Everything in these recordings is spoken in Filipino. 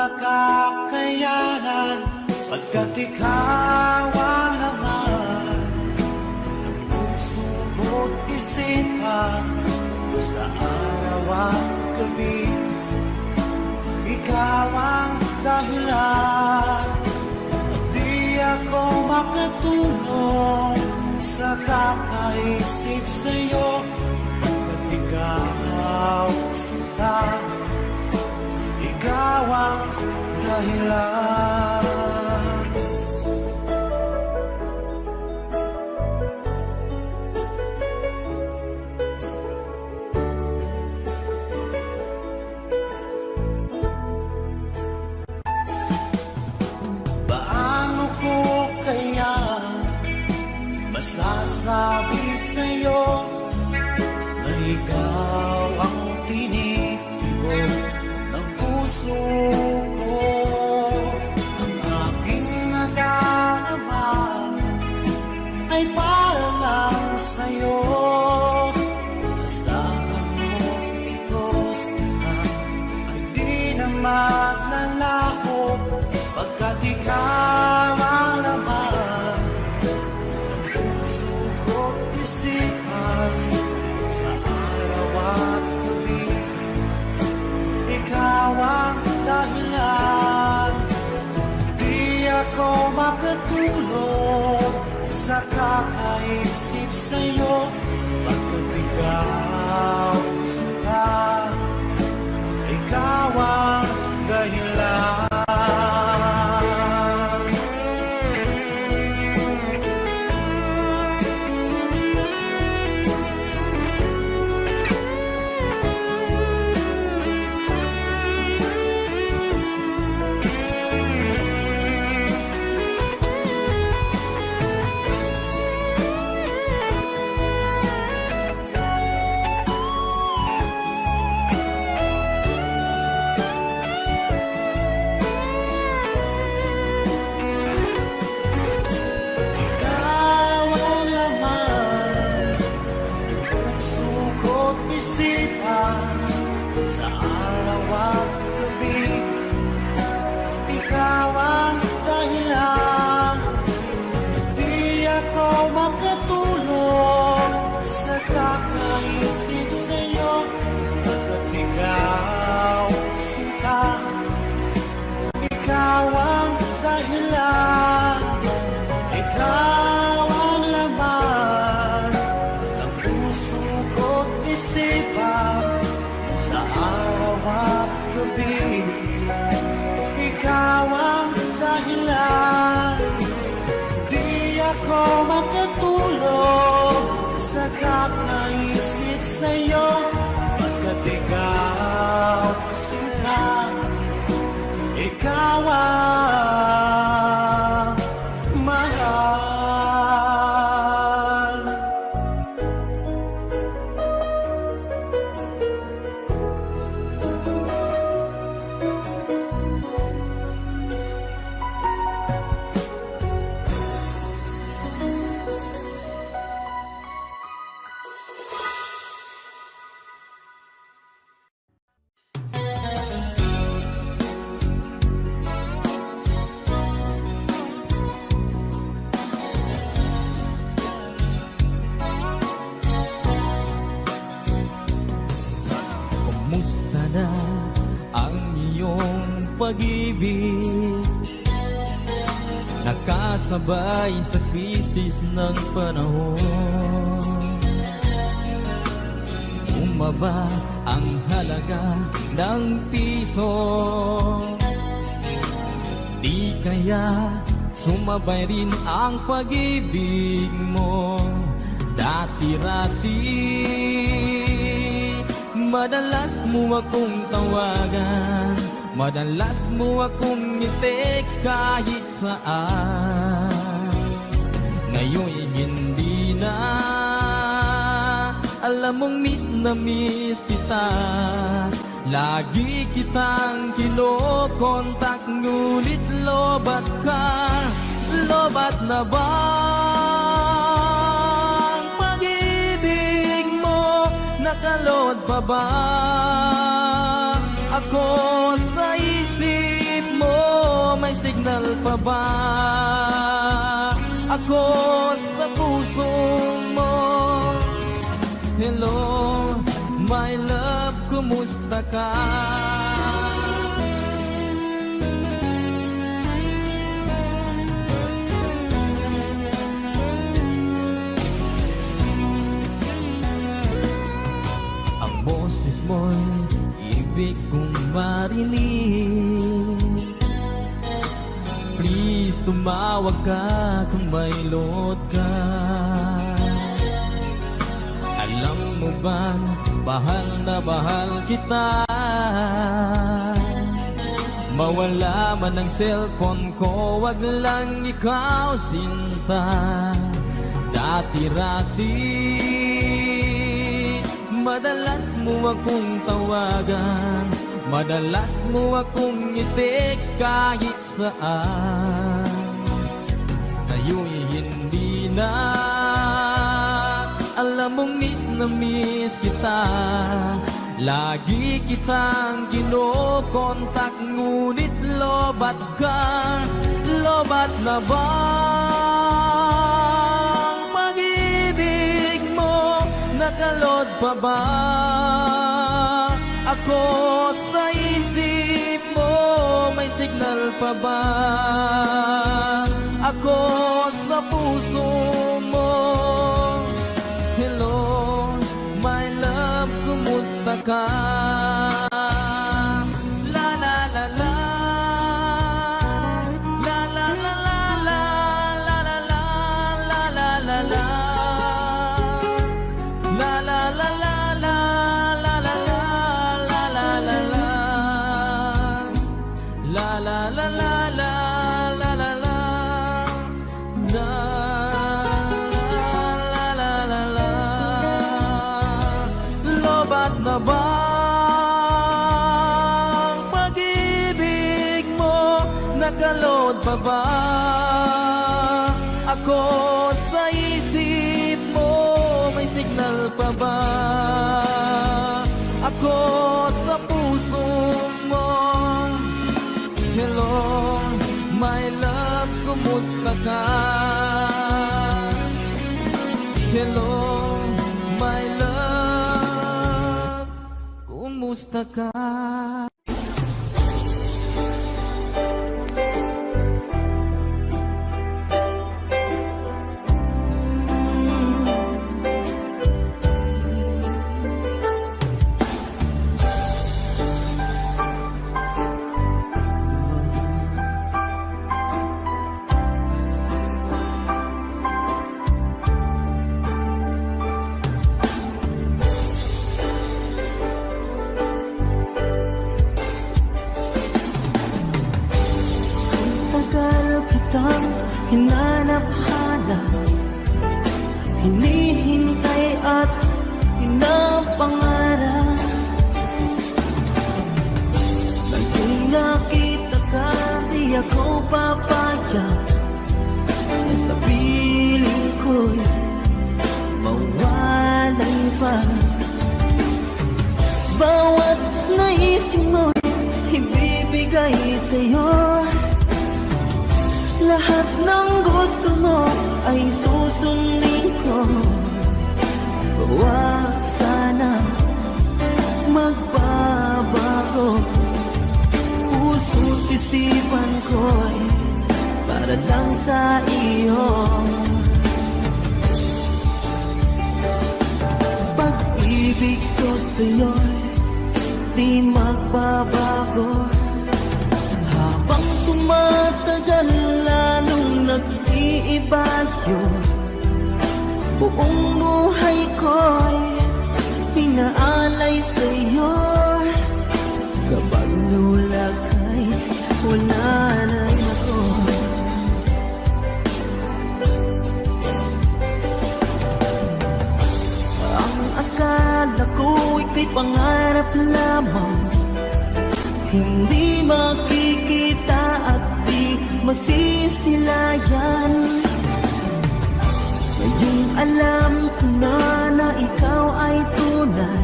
makakayanan, pagkat ikaw ang laman ng puso ko't isipan. Sa araw at gabi, ikaw ang dahilan. Di ako makatulog sa kakaisip sa'yo, pagkat ikaw sinta, ikaw ang dahilan. Paano ko kaya masasabi sa'yo na ikaw ang tinitibok ng puso ko? Ang aking nadarama ay para lang sa'yo. Asahan mo ito sana ay di na maglalaho, pagkat ikaw ang laman ng puso ko't isipan. Sa araw at gabi, ikaw ang dahilan. Di ako makatulog sa kakaisip sa'yo, pagkat ikaw sinta, ikaw ang dahilan. Sa araw at gabi, ikaw ang dahilan. Di ako makatulog sa kakaisip sa'yo, pagkat ikaw sinta, ikaw ang dahilan. Ikaw ang laman ng puso ko't isipan. Sa araw at gabi, ikaw ang dahilan. Di ako makatulog sa kakaisip sa'yo, pagkat ikaw sinta, ikaw ang mahal. Kumusta na ang iyong pag-ibig? Nakasabay sa krisis ng panahon. Bumaba ang halaga ng piso. Di kaya sumabay rin ang pag-ibig mo dati-rati. Madalas mo akong tawagan, madalas mo akong i-text kahit saan. Ngayon'y hindi na, alam mong miss na miss kita. Lagi kitang kinokontak, ngunit lobat ka. Lobat na ba ang pag-ibig mo? Nakalod pa ba ako sa isip may signal pa ba ako sa puso mo? Hello, my love, kumusta ka? Ang boses mo'y ibig kong marinig. Please, tumawag ka kung may load ka. Alam mo ba, bahal na bahal kita. Mawala man ang cellphone ko, wag lang ikaw sinta. Dati-rati, madalas mo akong tawagan, madalas mo akong i-text kahit saan. Ngayon'y hindi na, alam mong miss na miss kita. Lagi kitang kinokontak, ngunit lobat ka. Lobat na bang pag-ibig mo? Nakalod pa ba ako sa isip mo? May signal pa ba ako sa puso mo? Hello, my love, kumusta ka? La la la la, la la la la la, la la la la la la la. La la la la la, la la la la la la la. La la la la la, la la la. La la la la la. Lobat na bang pag-ibig mo? Nakalod pa ba ako sa isip mo? May signal pa ba ako sa puso mo? Hello, my love, kumusta ka? Hello, my love, kumusta ka? Hinanap-hanap, hinihintay at pinapangarap. Ngayong nakita ka, di ako papayag na sa piling ko'y mawalay pa. Bawat naisip mo'y ibibigay sa'yo. Lahat ng gusto mo ay susundin ko. Huwag sana magbabago. Puso't isipan ko'y para lang sa iyo. Pag-ibig ko sa'yo'y di magbabago. Habang tumatagal, lalong nag-iiba yun. Buong buhay ko'y pinaalay sa'yo. Kapag nulag ay wala na ako. Ang akala ko'y kay pangarap lamang, hindi makikita at di masisilayan. Ngayong alam ko na ikaw ay tunay,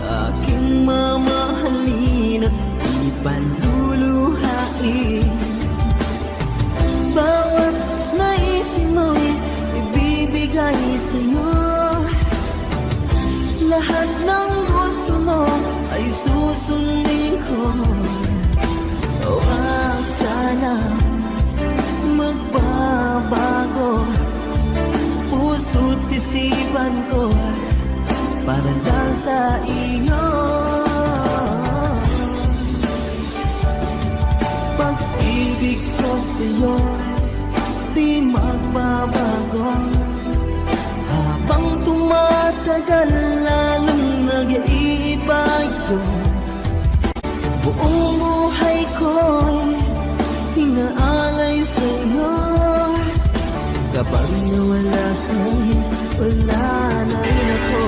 aking mamahalin at ipanluluhaan. akin. Bawat naisin mo'y ibibigay sa'yo. Lahat ng gusto mo ay susundin ko. Huwag sana magbabago puso't isipan ko para lang sa iyo. Pag-ibig ko sa'yo di magbabago. Habang tumatagal lalong nag-iiba yun. Buong buhay ko'y inaalay sa'yo. Kapag nawala ka'y wala na rin ako.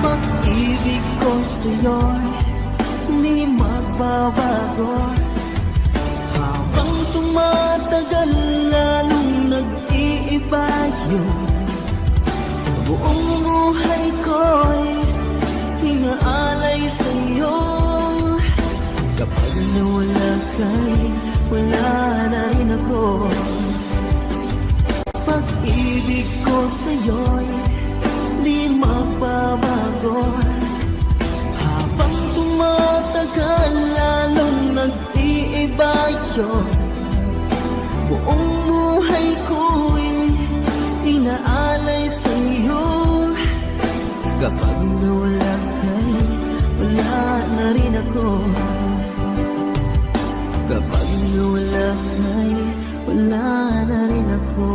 Pag-ibig ko sa'yo'y di magbabago. Habang tumatagal lalong nag-iiba yun. Buong buhay ko'y inaalay sa'yo. Kapag nawala ka'y wala na rin ako. Pag-ibig ko sa'yo'y di magbabago. Habang tumatagal lalong nag-iiba yun. Buong buhay ko'y inaalay sa'yo. Kapag nawala ka'y wala na rin ako. Kapag nawala ka'y wala na rin ako.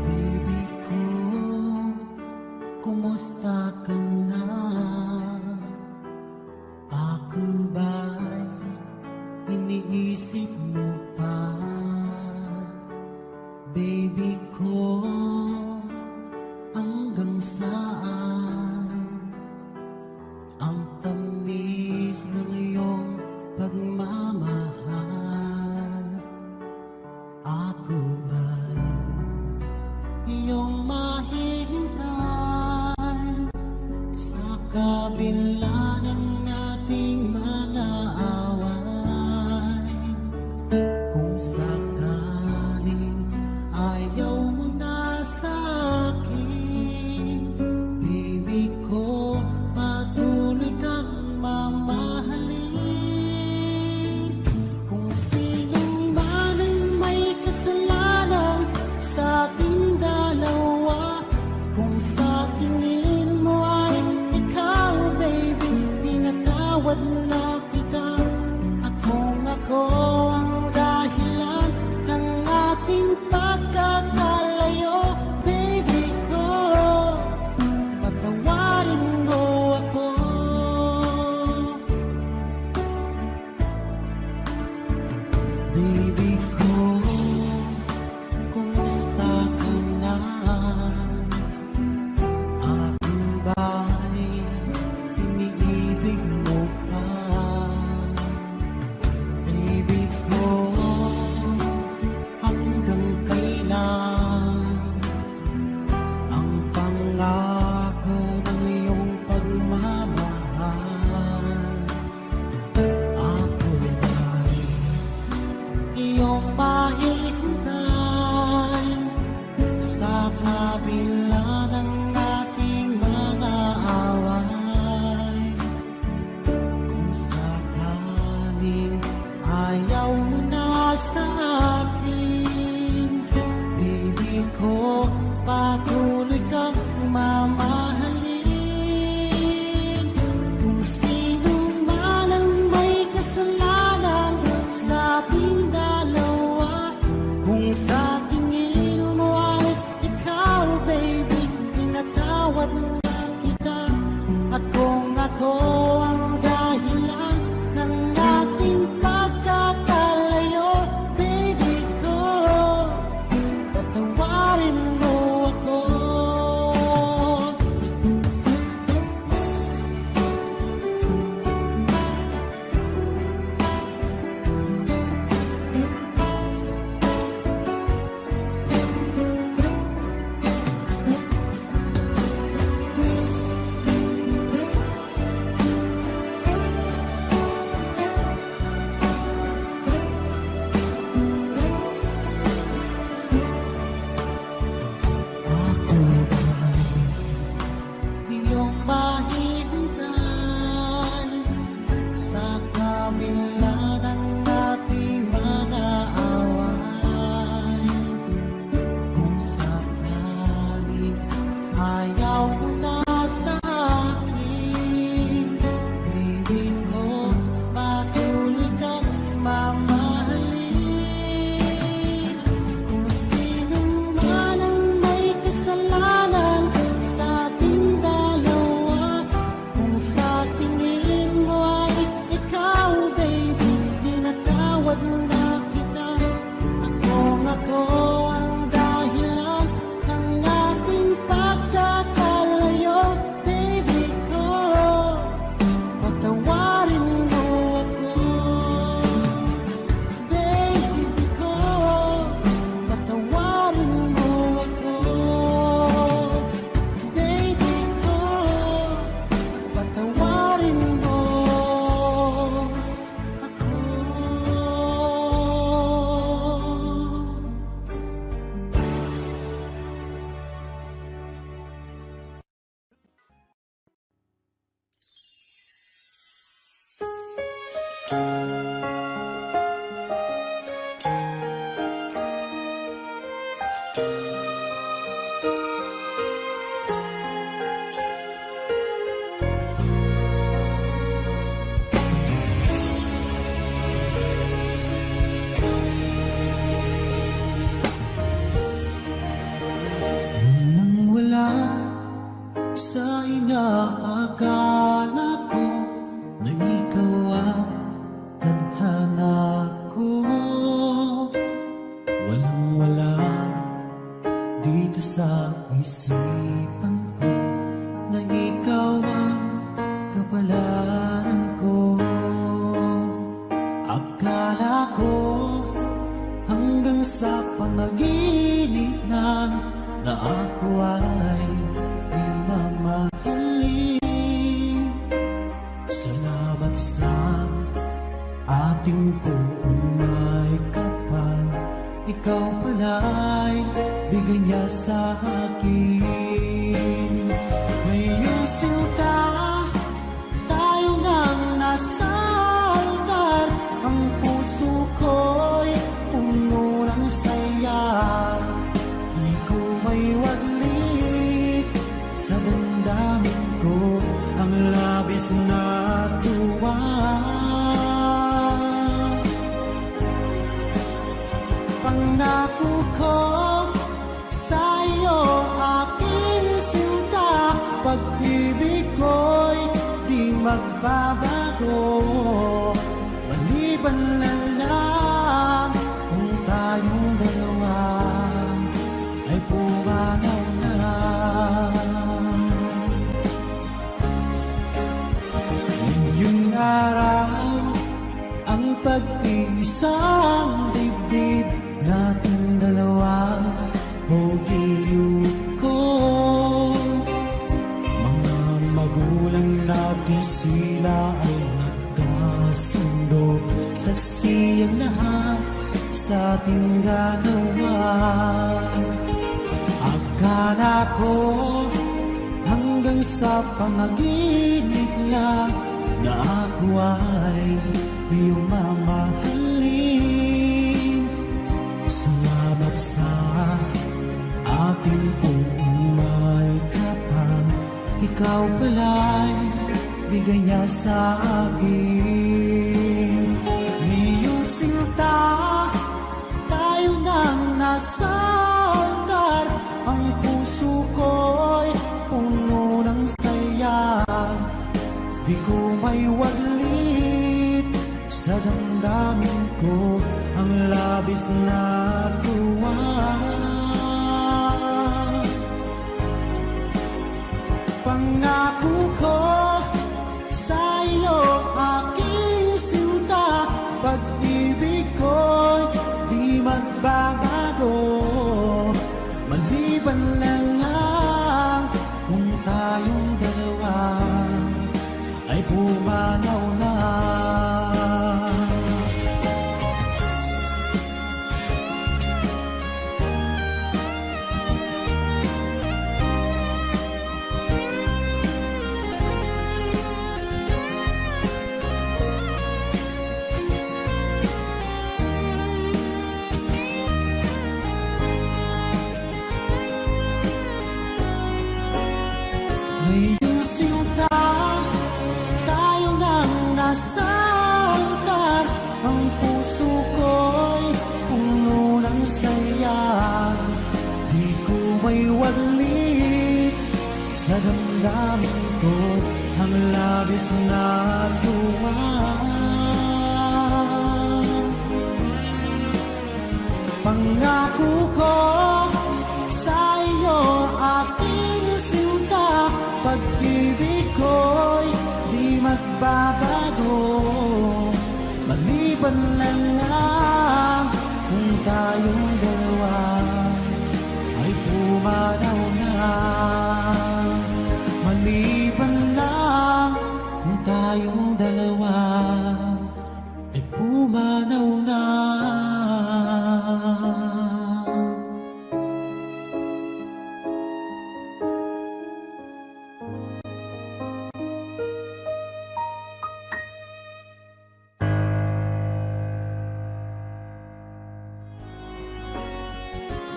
Baby ko, kumusta ka na? Ako ba'y iniisip mo pa? Baby ko, hanggang saan ang tamis ng iyong pagmamahal? Ako ba'y iyong mahihintay sa kabila ng ating mga away? Kung sakaling ayaw mo na sa akin, baby ko, patuloy kang mamahalin. Kung sinong man ang may kasalanan sa ating dalawa, kung sa tingin mo ay ikaw, baby, Nang wala sa inaakala ko na ikaw ang tadhana ko, walang wala dito sa isipan ko na ikaw ang kapalaran ko. Akala ko hanggang sa panaginip lang na ako ay iyong mamahalin. Salamat sa ating buong may kapal, ikaw pala'y bigay niya sa akin. Ngayong sinta, tayo nang nasa altar, ang puso ko'y puno ng saya. Di ko may waglit sa damdamin ko ang labis na tuwa. Pangako ko sa iyo, aking sinta, pag-ibig ko'y di magbabago. Maliban na lang kung tayong dalawa ay pumanaw na. Ngayong araw, ang pag-iisang dibdib natin dalawa o giliw ko. Mga magulang natin, sila ay nagkasundo, saksi ang lahat sa ating ganawa. Akala ko hanggang sa panaginip lang na ako ay iyong mamahalin. Salamat sa ating buong may kapal, ikaw pala'y bigay niya sa akin. Ngayong sinta, tayo nang nasa altar, ang puso ko'y puno ng saya. Di ko may waglit sa damdamin ko ang labis na tuwa. Pangako ko sa iyo, aking sinta, pag-ibig ko'y di magbabago. Maliban na lang kung tayong dalawa ay pumanaw na. Ngayong sinta, tayo nang nasa altar, ang puso ko'y puno ng saya. Di ko may waglit sa damdamin ko ang labis na tuwa. Pangako ko sa iyo, aking sinta, pag-ibig ko'y di magbabago. Maliban na lang kung tayong dalawa ay pumanaw na. Maliban lang kung tayong dalawa ay pumanaw na.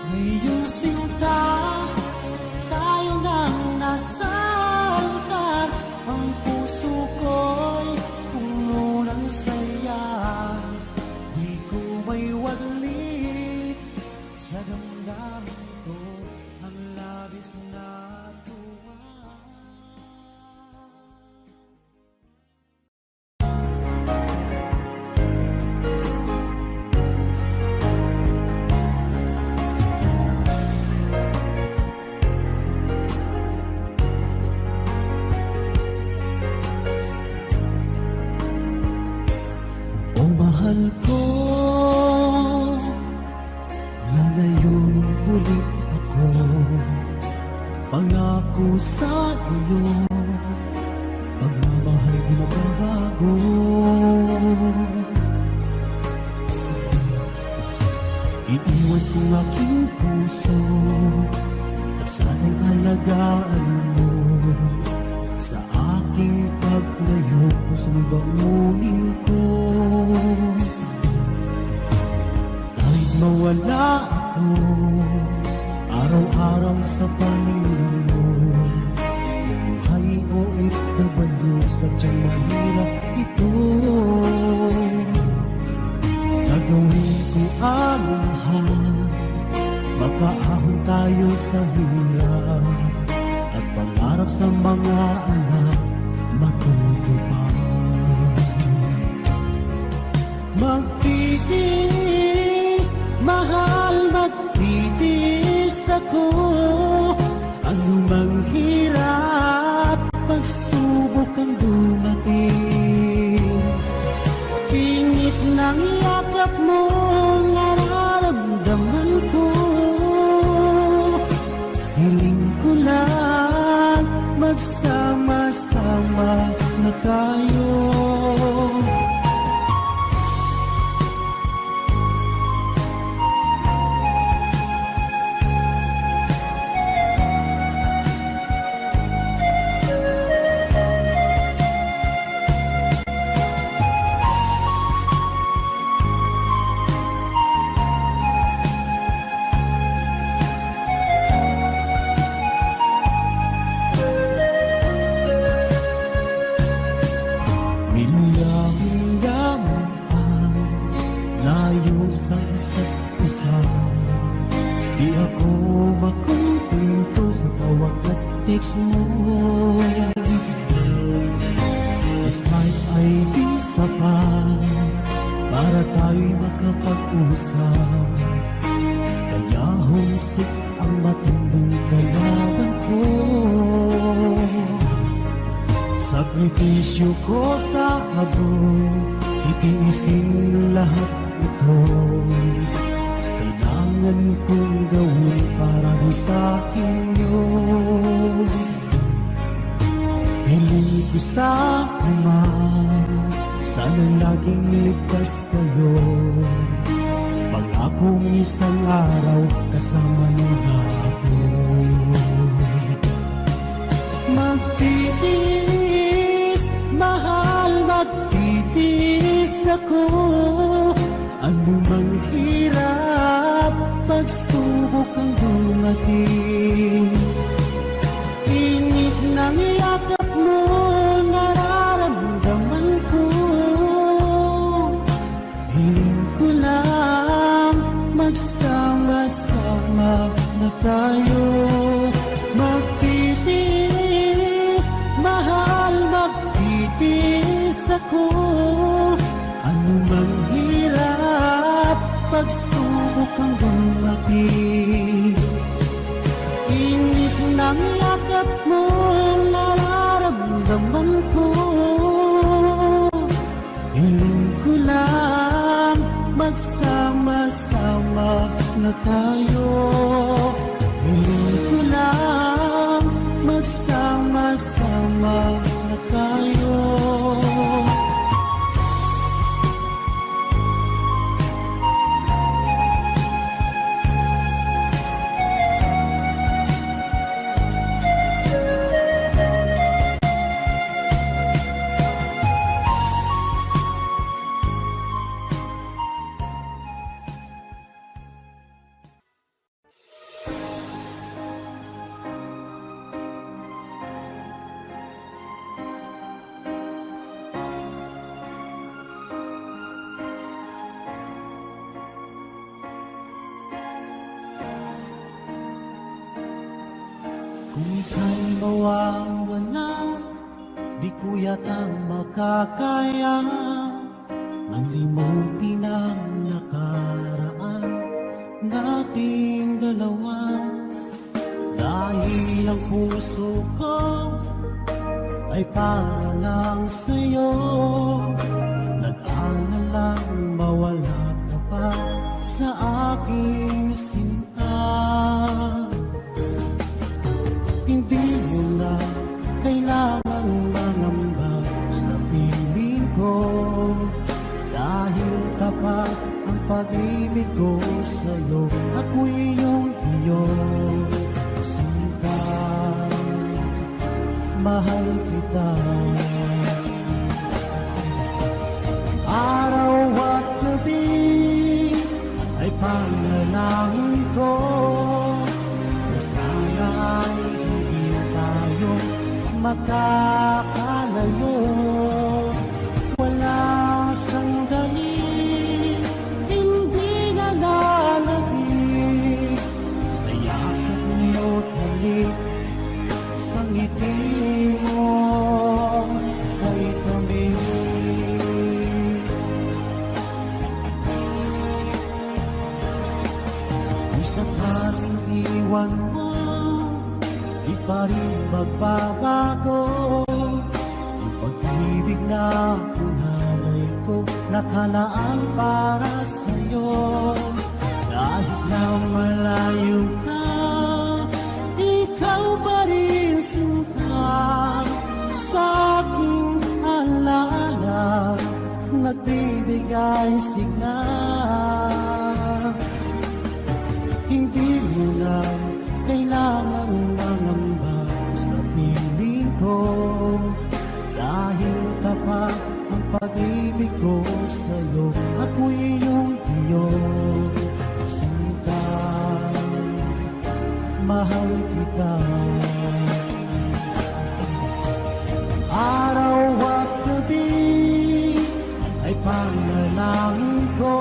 ngayong sinta, tayo nang nasa altar. Ang puso ko'y puno ng saya, di ko may waglit sa damdamin ko ang labis na tuwa. O mahal ko, lalayong ulit ako, pangako sa iyo, pagmamahal di magbabago. Iiwan ko ang aking puso at sana'y alagaan mo. Sa aking paglayo, puso'y bangunin ko. Kahit mawala ako, araw-araw sa paningin mo. Buhay o OFW, sadyang mahirap ito. Gagawin ko ang lahat, makaahon tayo sa hirap, at pangarap sa mga anak matutupad. Magtitiis, mahal, magtitiis ako. Anumang hirap, pagsubok ang dumating. Pingit ng yakap mo, nararamdaman ko. Hiling ko lang, magsama-sama na tayo. Milya-milya mo ang layo sa isa't isa. Di ako makontento sa tawag at text mo. Despite ay di sapat para tayo'y makapag-usap. Kaya homesick ang matinding kalaban ko. Sakripisyo ko sa abroad, itiisin lahat ito. Kailangan kong gawin para di sa inyo. Hiling ko sa Ama, sana laging ligtas kayo. Pangakong isang araw kasama niyo na ako. Magtitiis, mahal, magtitiis ako. Anumang hirap, pagsubok ang dumating. Init ng yakap mo, nararamdaman ko. Hiling ko lang, magsama-sama na tayo. Magtitiis, mahal, magtitiis ako. Anumang hirap, pagsubok ang dumating. Init ng yakap mo, nararamdaman ko. Hiling ko lang, magsama-sama na tayo. Hiling ko lang, magsama-sama na tayo. Kung ika'y mawawala, di ko yata makakaya ang limutin ang nakaraan nating dalawa. Dahil ang puso ko ay para lang sa'yo, nag-aalalang mawala ka pa sa aking sinta. Hindi mo na kailangan mangamba sa piling ko, dahil tapat ang pag-ibig ko sa'yo. Ako'y iyong sinta, mahal kita. Araw at gabi ay panalangin ko na sana ay hindi tayo makakalayo. Walang sandali, hindi na lalabig sa yakap mo't halik, sa ngiti mo kay kami. Kung sakaling iwan mo, di pa rin magbabago ang pag-ibig na pinalay ko, nakalaan para sa'yo. Kahit na malayo ka, ikaw pa rin sinta sa aking alaala, nagbibigay sigla. Hindi mo na kailangan mangamba sa piling ko, dahil tapat ang pag-ibig ko sa'yo. Ako'y iyong sinta, mahal kita. Araw at gabi ay panalangin ko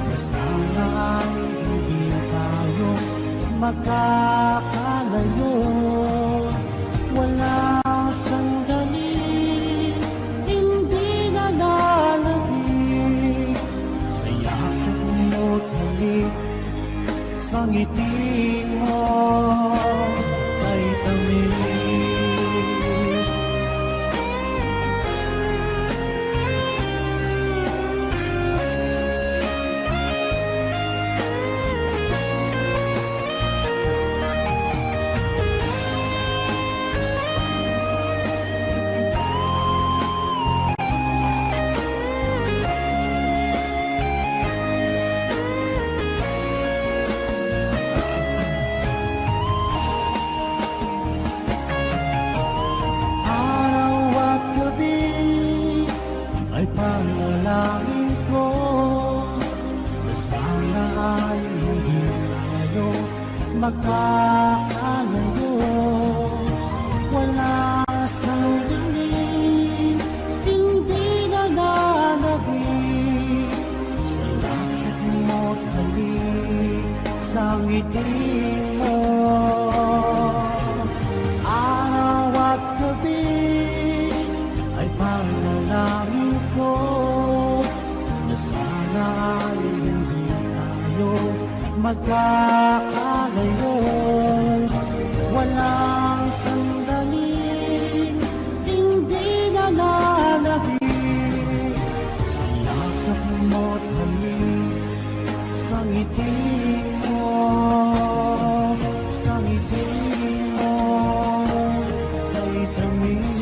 na sana ay hindi tayo makakalayo. Walang sandali, hindi na lalabig sa yakap mo't halik, sa ngiti mo ay tamis. Ay panalangin ko na sana ay hindi tayo makakalayo. Wala sandali, hindi na lalabig sa yakap mo't halik, sa ngiti mo. Araw at gabi ay panalangin ko na sana ay hindi tayo magkakalayo. Walang sandali, hindi na lalabig sa yakap mo't halik, sa ngiti mo, sa ngiti mo ay tamis.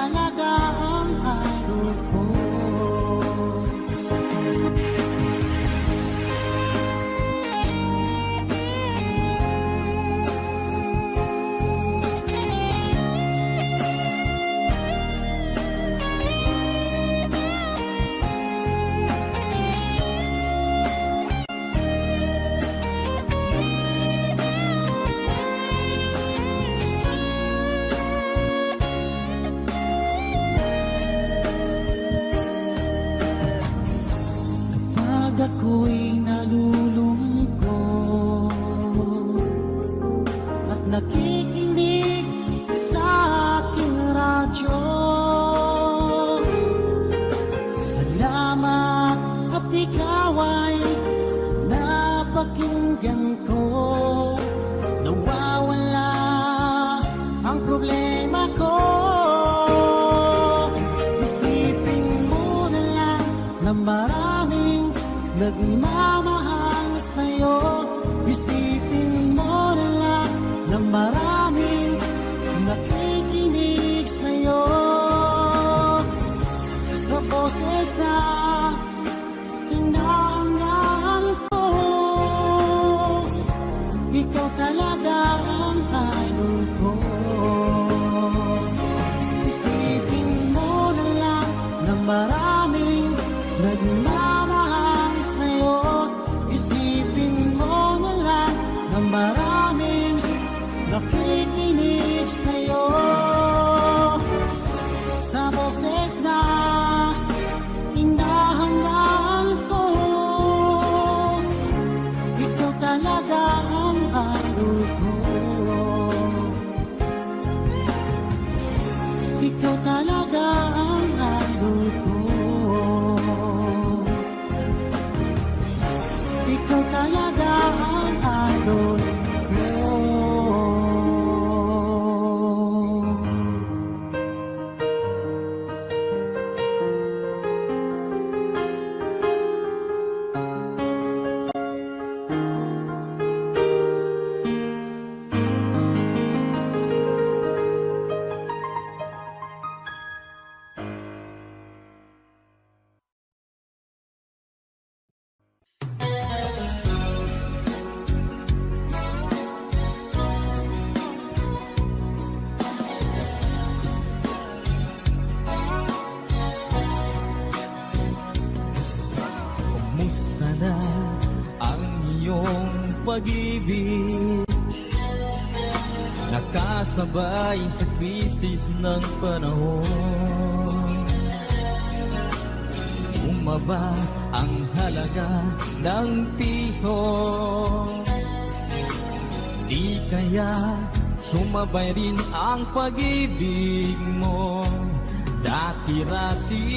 talaga ang idol ko. Pag ako'y nalulungkot at nakikinig sa aking radyo, salamat at ikaw ay napakinggan ko. Nawawala ang problema ko. Isipin mo na lang na maraming nagmamahal sa'yo. Isipin mo na lang na maraming nakikinig sa'yo. Sa boses na inaangaan ko, ikaw talaga ang idol ko. Isipin mo na lang na maraming nagmamahal sa'yo. Isipin mo na lang na maraming nakikinig sa'yo. Sa boses na inahangaan ko, ikaw talaga ang idol ko. Ikaw talaga ang idol ko. Ikaw talaga ang idol ko. Kumusta na ang iyong pag-ibig? Nakasabay sa krisis ng panahon. Bumaba ang halaga ng piso. Di kaya sumabay rin ang pag-ibig mo. Dati-rati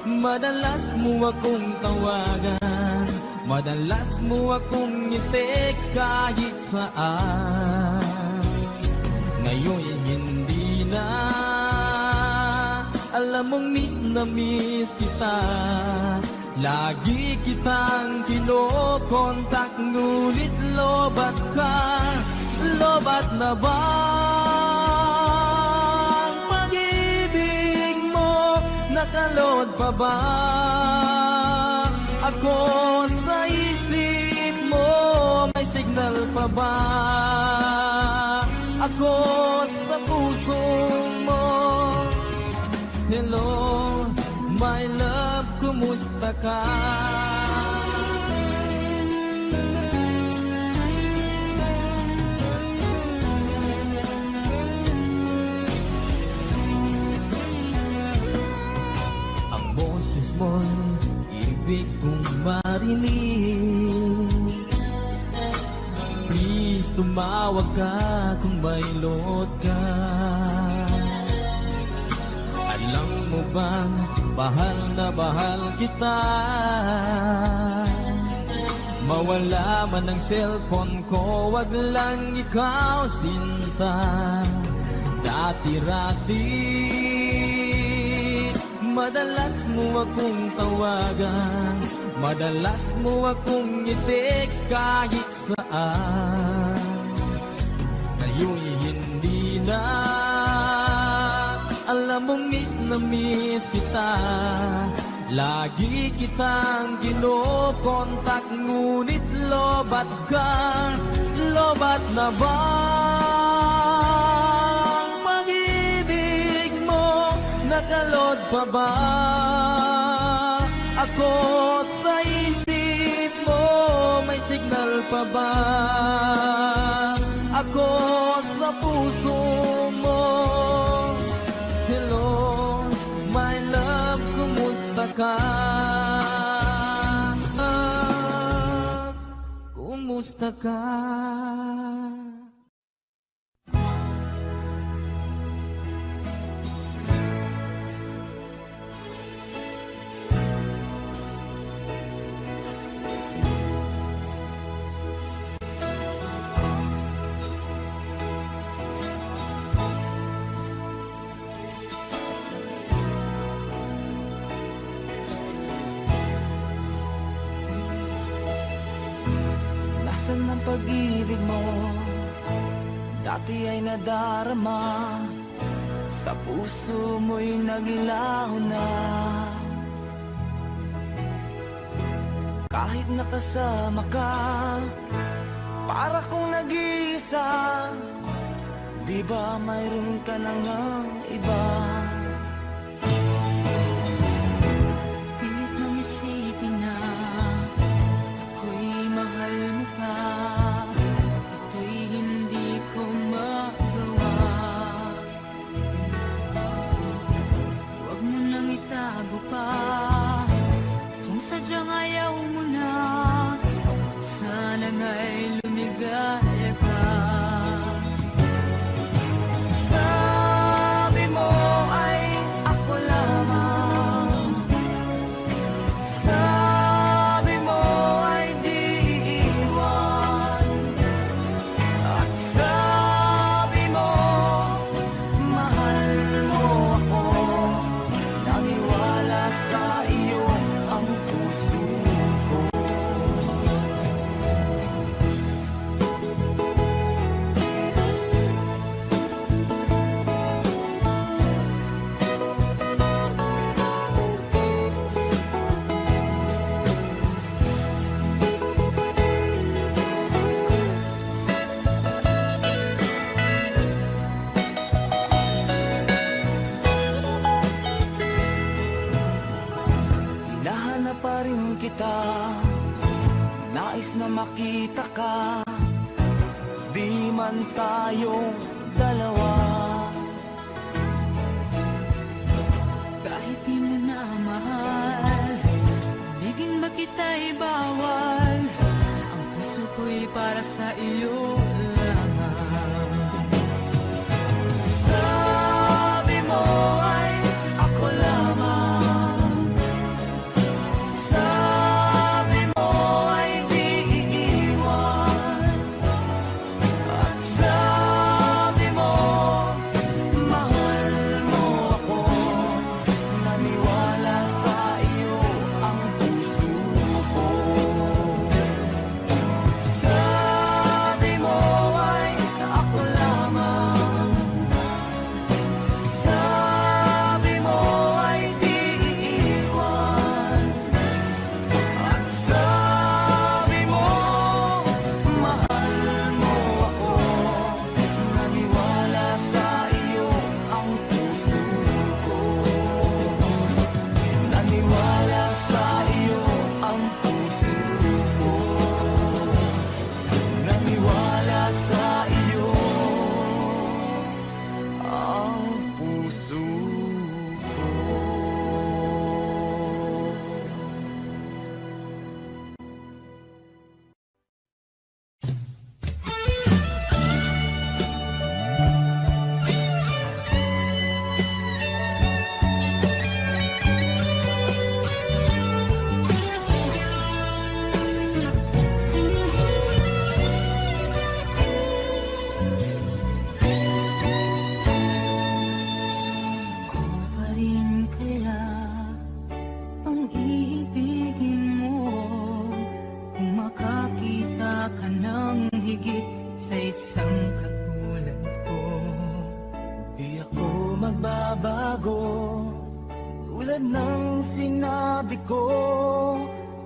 madalas mo akong tawagan, madalas mo akong i-text kahit saan. Ngayon hindi na, alam mong miss na miss kita. Lagi kitang kinokontak, ngunit lobat ka. Lobat na ba ang pag-ibig mo? Nakalod pa ba ako sa isip mo? May signal pa ba ako sa puso mo? Hello, my love, kumusta ka? Ang boses mo'y ibig kong marinig. Please, tumawag ka kung may load ka. Alam mo bang bahal na bahal kita? Mawala man ang cellphone ko, wag lang ikaw sinta. Dati-rati madalas mo akong tawagan, madalas mo akong i-text kahit saan. Ngayon'y hindi na, Alam mo miss na miss kita, lagi kitang kinokontak, ngunit lobat ka, lobat na bang pag-ibig mo? Nakalod pa ba ako sa isip mo? May signal pa ba ako sa puso mo? Hello, my love, kumusta ka? Kumusta ka? Nasaan ang pag-ibig mo? Dati ay nadarama, sa puso mo'y naglaho na. Kahit nakasama ka, para kong nag-iisa. Di ba mayroon ka na ngang iba? Pilit nang isipin na ako'y mahal mo pa. Ito'y hindi ko magawa. Huwag mo nang itago pa, kung sadyang ayaw mo na. Sana nga'y lumigaya ka. Sabi mo ay ako lamang, sabi mo ay di iiwan, at sabi mo mahal mo ako. Naniwala sa iyo ang puso ko. Hinahanap pa rin kita, nais na makita ka. Di man tayong dalawa, kahit di mo na mahal, ibigin ba kita'y bawal. Ang puso ko'y para sa iyo lamang. Sabi mo ay ako lamang, sabi mo ay di iiwan, at sabi mo magbabago. Tulad ng sinabi ko,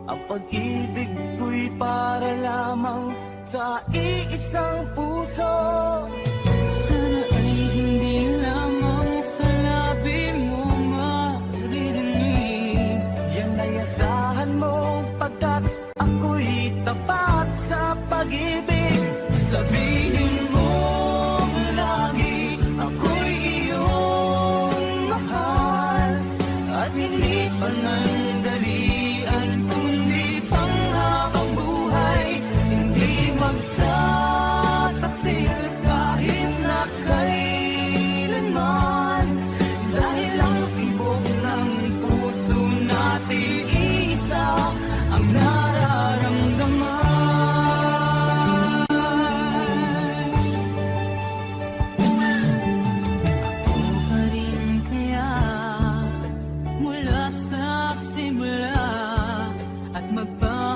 ang pag-ibig ko'y para lamang sa iisang puso. Sana ay hindi lamang sa labi mo maririnig. Yan ay asahan mo, pagkat ako'y tapat sa pag-ibig. Sabihin mo lagi ako'y iyong mahal, at hindi panandalian kundi panghabang buhay. Hindi magtataksil kahit na kailanman, dahil ang tibok ng puso natin isa ang nararamdaman.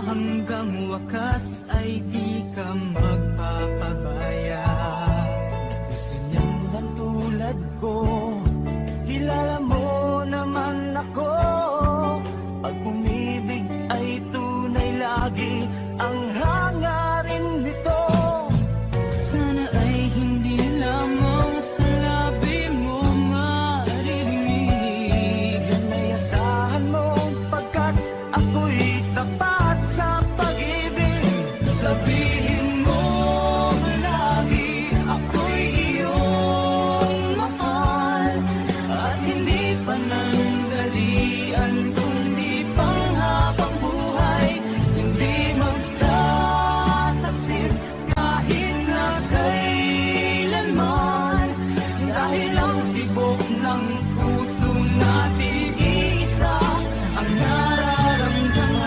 Hanggang wakas ay di ka magpapabaya. Ganyan lang tulad ko, kilala mo naman ako. Pag umibig ay tunay lagi ang hangarin nito. Sana ay hindi lamang sa labi mo maririnig. Yan ay asahan mo, pagkat ako'y tapat sa pag-ibig. Sabihin mo lagi ako'y iyong mahal, at hindi panandalian kundi panghabang buhay. Hindi magtataksil kahit na kailanman, dahil ang tibok ng puso natin isa ang nararamdaman.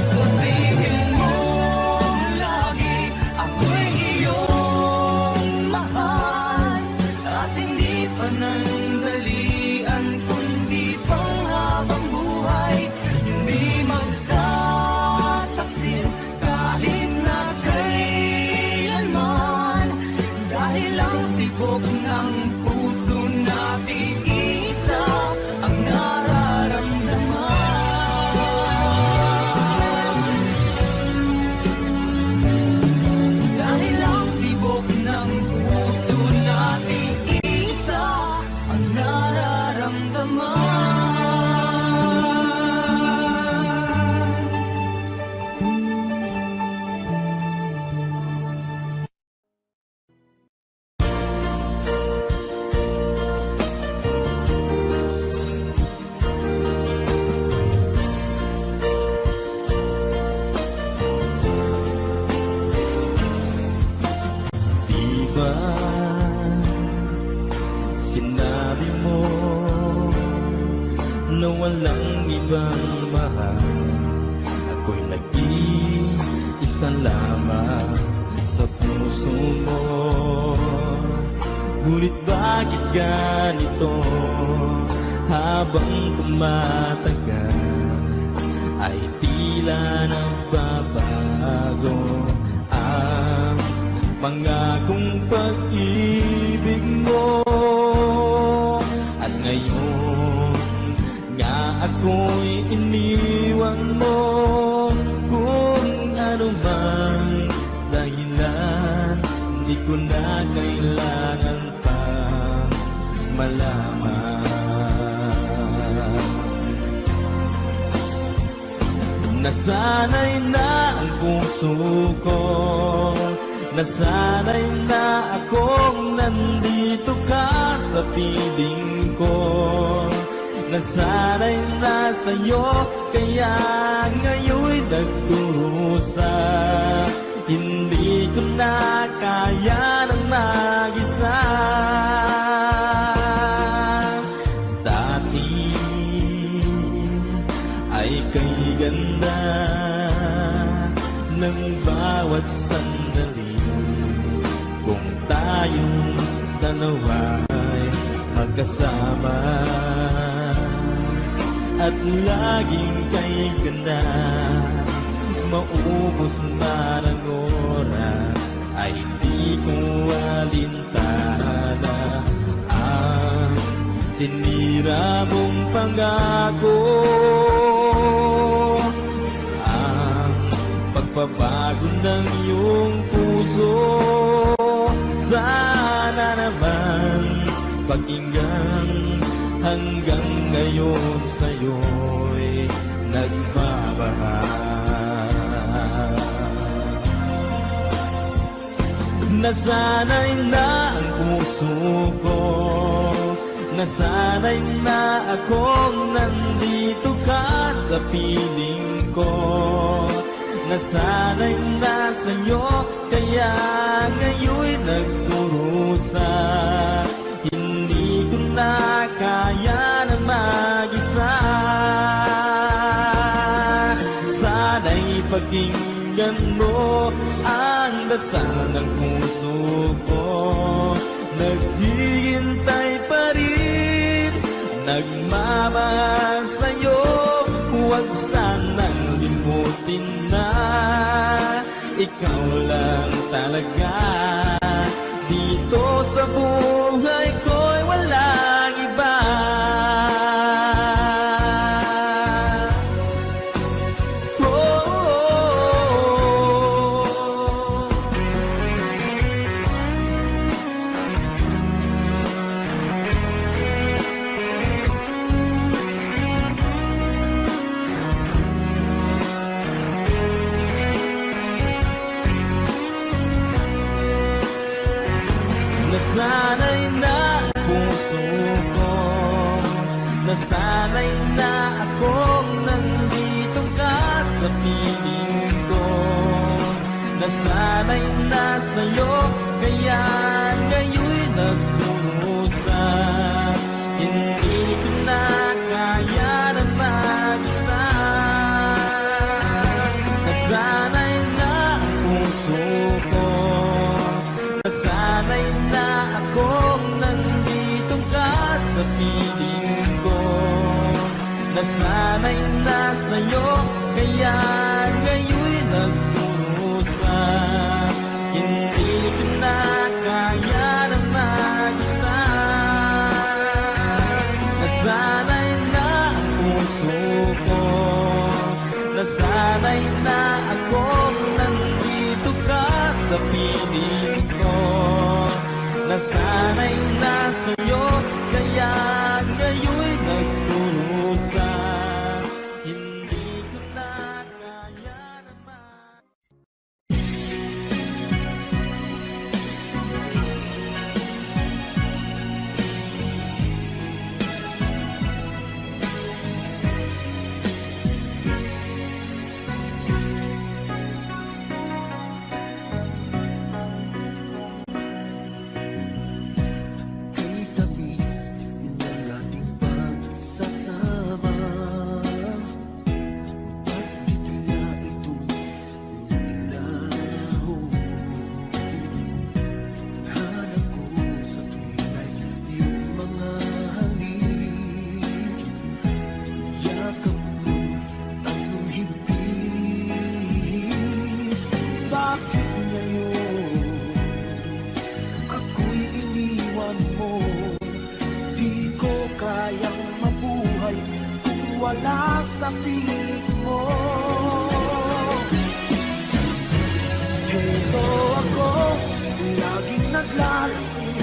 Sabihin mo lagi ako'y iyong mahal, at hindi panandalian kundi panghabang buhay. Hindi magtataksil kahit na kailanman, dahil ang tibok ng puso natin isa ang nararamdaman. Dahil ang tibok ng puso natin isa ang nararamdaman. Di ba sinabi mo na walang ibang mahal? Ako'y nag-iisa lamang sa puso mo. Ngunit bakit ganito? Habang tumatagal ay tila nagbabago ang pangakong pag-ibig mo. At ngayon nga ako'y iniwan mo. Kung ano mang dahilan, di ko na kailangan pang malaman. Nasanay na ang puso ko, nasanay na akong nandito ka sa piling ko. Nasanay na sa'yo, kaya ngayon'y nagdurusa. Hindi ko na kaya ng mag-isa. Dati ay kay ganda ng bawat sandali. Kung tayong dalawa'y magkasama, at laging kay ganda. Maubos man ang oras ay hindi ko alintana. Ang sinira mong pangako, ang pagbabago ng iyong puso, sana naman pakinggan. Hanggang ngayon sa'yo'y nagmamahal. Nasanay na ang puso ko, nasanay na akong nandito ka sa piling ko. Nasanay na sa'yo, kaya ngayon'y nagkurusa. Hindi ko na kaya na mag-isa. Sana'y pakinggan mo ang dasal ng puso ko. Naghihintay pa rin, nagmamahal sa'yo. Huwag sanang limutin na ikaw lang talaga. Dito sa buhay ko'y walang iba. Oh, oh, oh. Nasanay na puso ko, nasanay na akong nandito ka sa piling ko. Nasanay na sa'yo, kaya ngayon'y nagkurusa. Hindi ko na kaya na mag-isa. Nasanay na ang puso ko, nasanay na akong nandito ka sa piling ko. Nasanay na sa'yo, kaya ngayon'y nagkurusa. Hindi ko na kaya na mag-isa. Nasanay na ang puso ko, nasanay na akong nandito ka sa piling ko. Nasanay na sa'yo, kaya ngayon'y nagkurusa. Hindi ko na kaya naman. Kay tamis ng ating pagsasama, at bigla itong naglaho. Hanap ko sa tuwing iyong mga halik, yakap mo anong higpit. Bakit ngayon ako'y iniwan mo? Di ko kayang mabuhay kung wala sa piling mo. Heto ako, laging naglalasing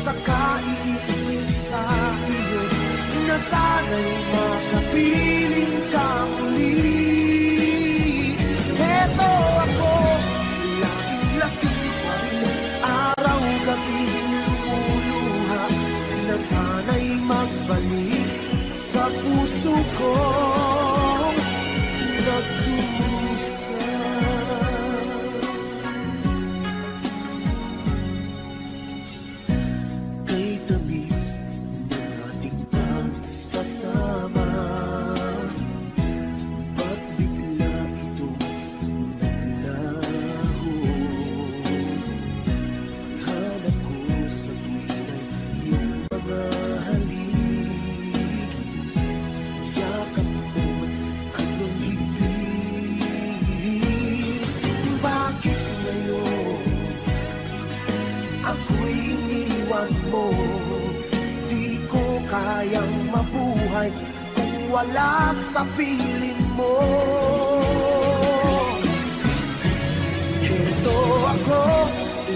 sa kaiisip sa iyo, na sana'y makapiling ka muli. Heto ako, laging lasing pa rin, araw-gabi lumuluha, na sana'y magbalik sa puso kong nagdurusa. Kay tamis ng ating pagsasama, wala sa piling mo. Heto ako,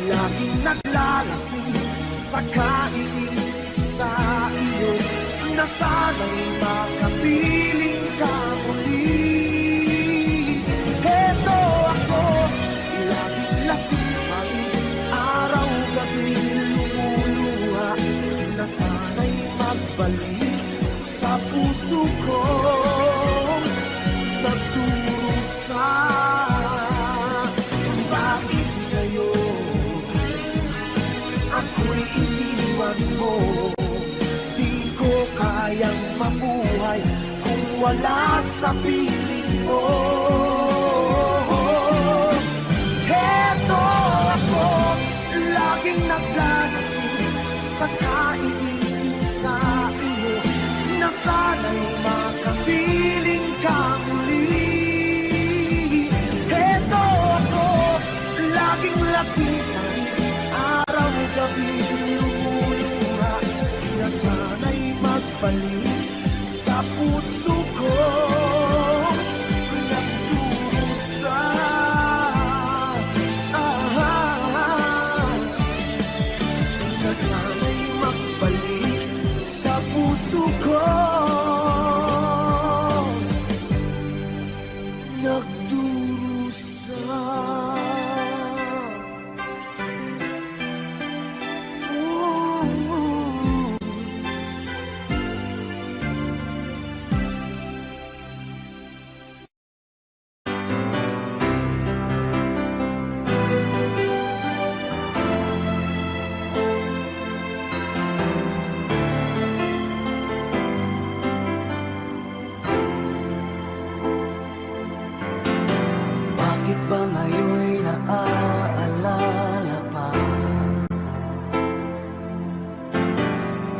laging naglalasing sa kaiisip sa iyo, na sana'y makapiling ka muli. Heto ako, laging lasing pa rin, araw-gabi lumuluha, na sana'y magbalik sa puso ko, nagdurusa. Bakit ngayon ako'y iniwan mo? Di ko kayang mabuhay kung wala sa piling mo. Heto ako, laging naglalasing sa kaiisip sa iyo, na sana'y makapiling ka muli. Heto ako, laging lasing pa rin, araw-gabi lumuluha, na sana'y magbalik sa puso ko, nagdurusa. Na sana'y magbalik sa puso ko, nagdurusa. Bakit ba ngayon'y naaalala pa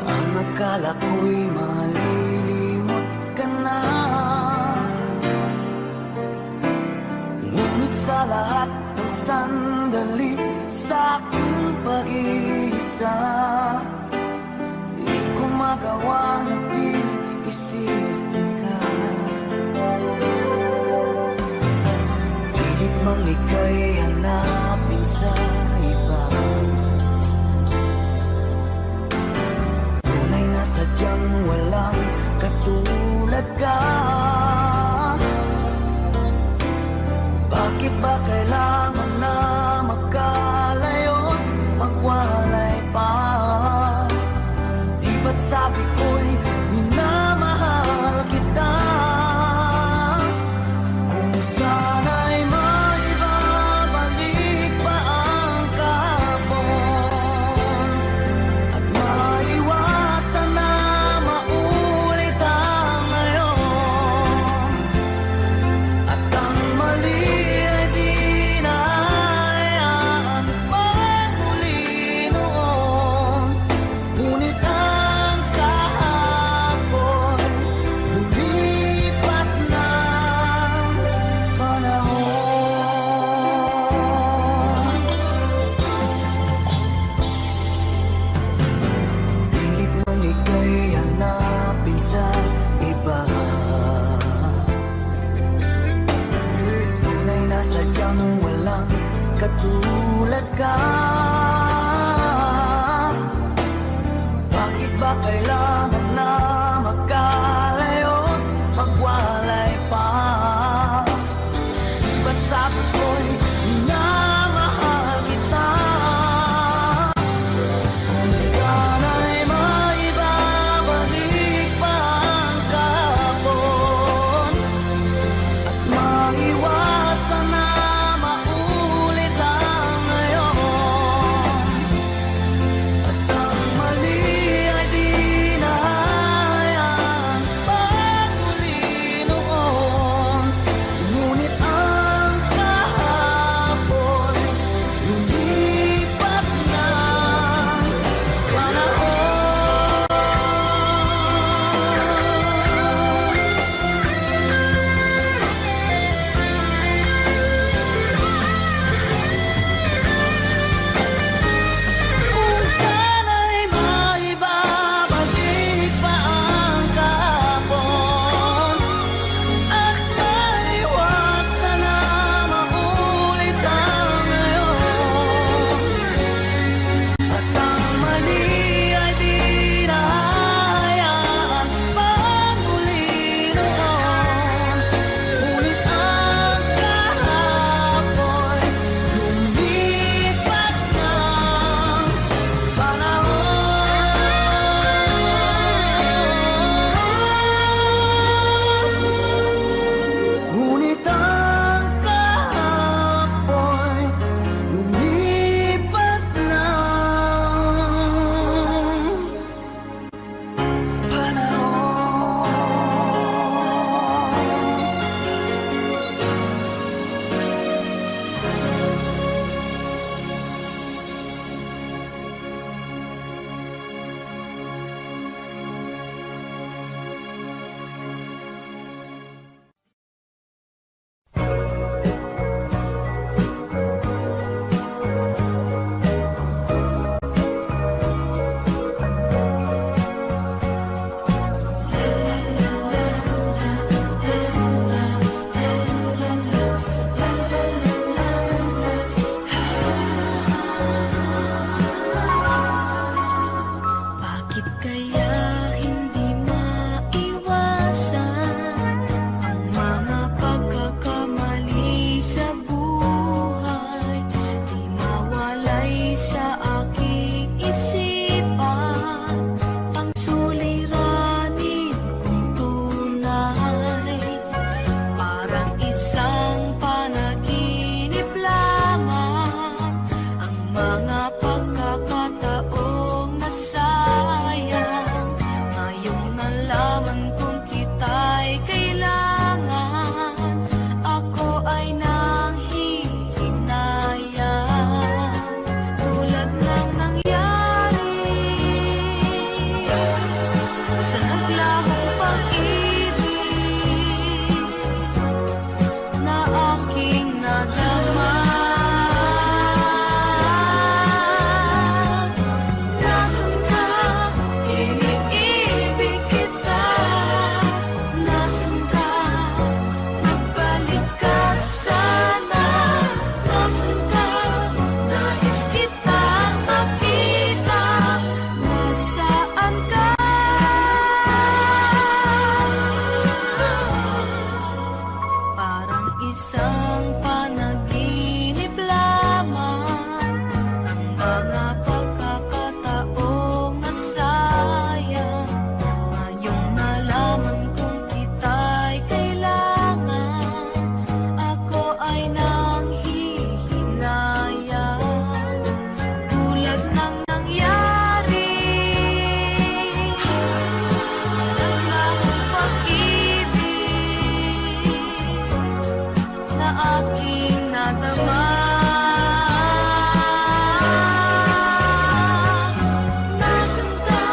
ang akala ko'y malilimot ka na? Ngunit sa lahat ng sandali sa aking pag-iisa, di ko magawa na di isipin ka. Pilit mang ika'y hanapin sa iba, tunay na sadyang walang katulad ka. Bakit ba kailangan na magkalayo't magwalay pa? Di ba't sabi ko'y minamahal kita? Kung sana'y maibabalik pa ang kahapon, at maiwasan na maulit ang ngayon, at ang mali ay di na hayaan magmuli noon. Ngunit ang kahapon lumipas ng panahon. Pilit man ika'y hanapin sa iba, tunay na sadyang walang katulad ka. Bakit ba kailangan na magkalayo't magwalay pa? Di ba't sabi ko'y minamahal kita? Kung sana'y maibabalik pa ang kahapon, at maiwasan na maulit ang ngayon, isang panaginip lamang, ang mga pagkakataong nasayang. Ngayong nalaman kong kita'y kailangan, ako ay nanghihinayang. Tulad ng nangyari sa naglaong pag-ibig na aking nadama. Nasaan ka?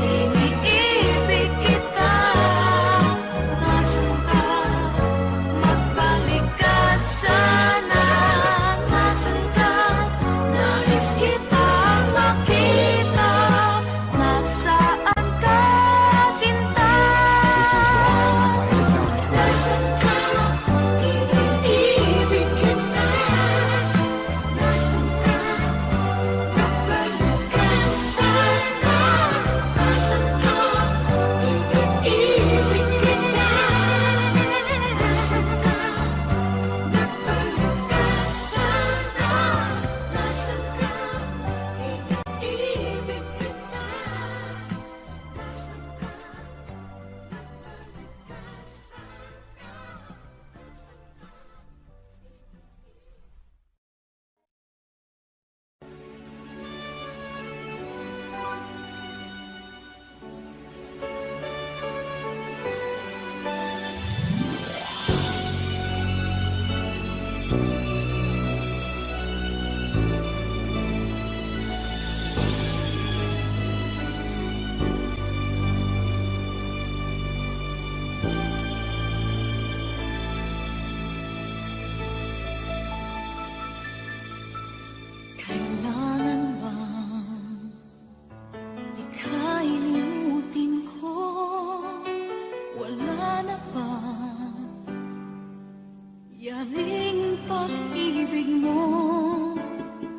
Iniibig kita. Nasaan ka? Magbalik ka sana. Nasaan ka? Nais kitang makita. Nasaan ka, sinta? Nasaan ka? Iniibig kita. Nasaan ka? Magbalik ka sana. Nasaan ka? Iniibig kita. Nasaan ka? Magbalik ka sana. Nasaan ka? Iniibig kita. Nasaan ka? Kailangan bang ika'y limutin ko? Wala na ba yaring pag-ibig mo?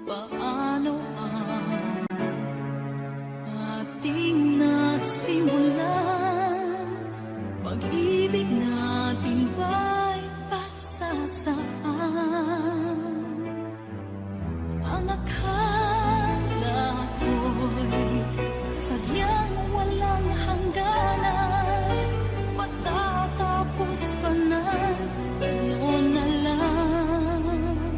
Paano ang ating nasimulan? Pag-ibig natin ba'y pagsasaan? Ang akala ko'y sadyang walang hangganan, matatapos pa na, ano na lang.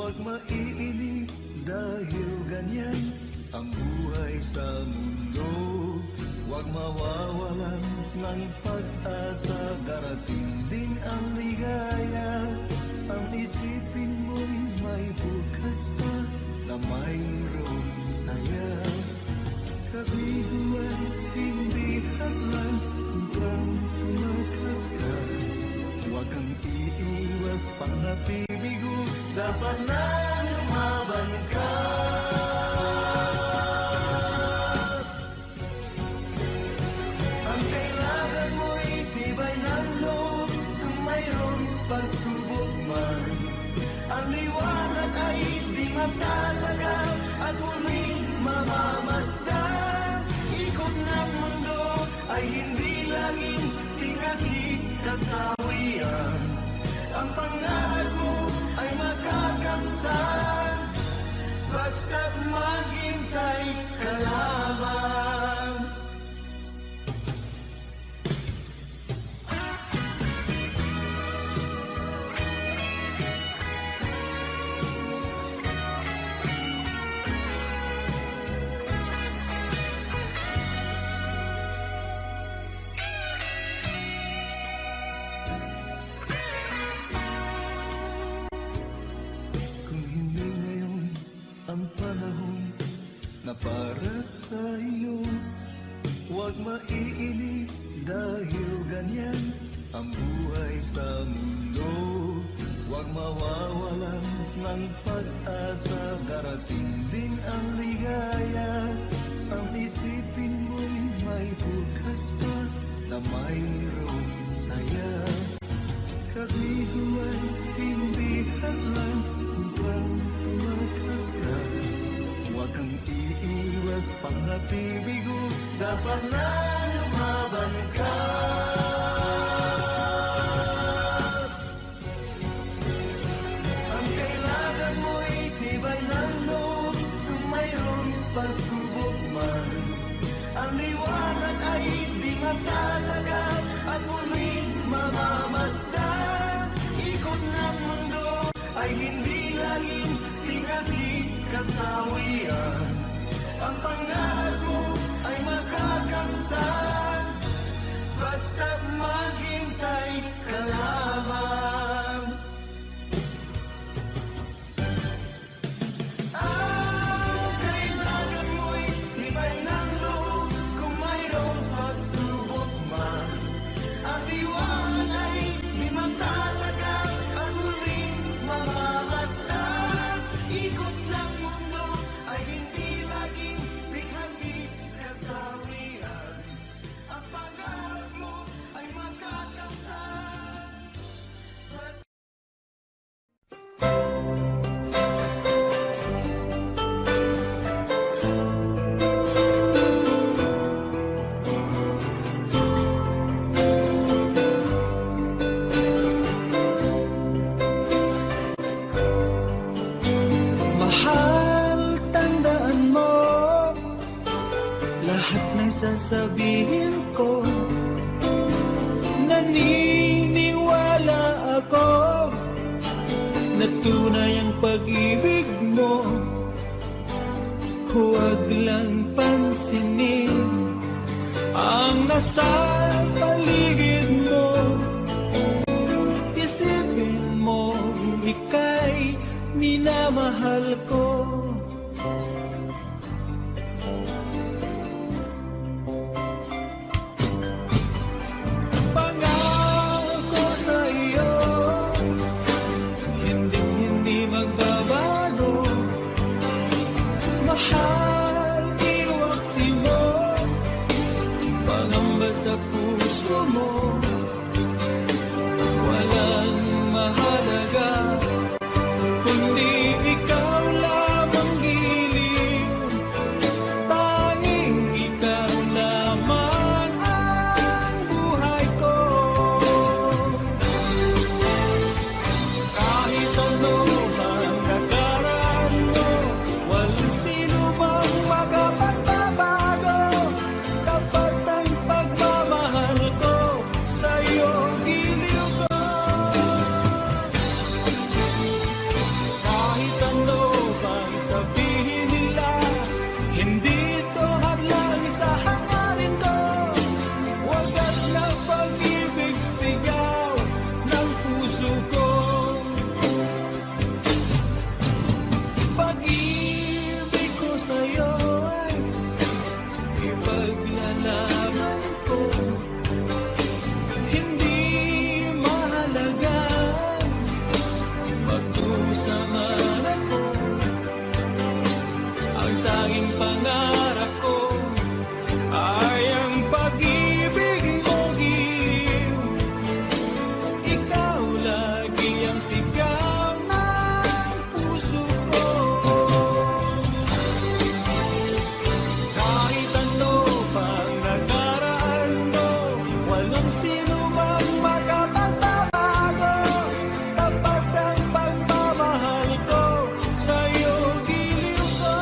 Huwag maiinip dahil ganyan ang buhay sa mundo. Huwag mawawalan ng pag-asa, darating din ang ligaya. Ang isipin mo'y may bukas pa na mayroong saya. Kabiguan, hindi hadlang upang tumakas ka. Huwag kang iiwas pang napibigo, dapat na lumaban ka. Ang kailangan mo'y tibay ng loob, kung mayroong pagsubok man. Ang liwanag ay di matatagal at muling mamamasdan. Ikot ng mundo ay hindi laging pinagkikasawian. Ang pangarap mo ay makakamtan, basta't maghintay ka lamang. Na para sa iyo, huwag maiinip dahil ganyan ang buhay sa mundo. Huwag mawawalan ng pag-asa, darating din ang ligaya. Ang isipin mo'y may bukas pa na mayroong saya. Kabiguan, hindi hadlang upang tumakas ka. Huwag kang iiwas pang napibigo, dapat na lumaban ka. Ang kailangan mo'y tibay ng loob, kung mayroong pagsubok man. Ang liwanag ay di matatagal at muling mamamasdan. Ikot ng mundo ay hindi laging pinagkikasawian. Ang pangarap mo ay makakamtan, basta't maghintay ka lamang. Ang kailangan mo'y tibay ng loob, kung mayroong pagsubok man. Ang liwanag ay di matatagal at muling mamamasdan. Ikot ng mundo ay hindi laging pinagkikasawian. Ang pangarap mo ay makakamtan, basta mahal, tandaan mo lahat ng sasabihin ko. Naniniwala ako na tunay ang pag-ibig mo. Huwag lang pansinin ang nasa paligid mo. Isipin mo, ika'y minamahal ko. Pangako sa iyo, hindi magbabago. Mahal, iwaksi mo, pangamba sa puso mo. Walang mahalaga kundi ikaw lang. Hindi to hadlang sa hangarin ko, wagas na pag-ibig sigaw ng puso ko. Pag-ibig ko sa'yo ay ipaglalaban ko. Hindi mahalaga magdusaman ako. Ang tanging pangarap ko ay ang pag-ibig mo, giliw. Ikaw lagi ang sigaw ng puso ko. Kahit ano pang nakaraan mo, walang sino mang makapagbabago. Tapat ang pagmamahal ko sa'yo, giliw ko.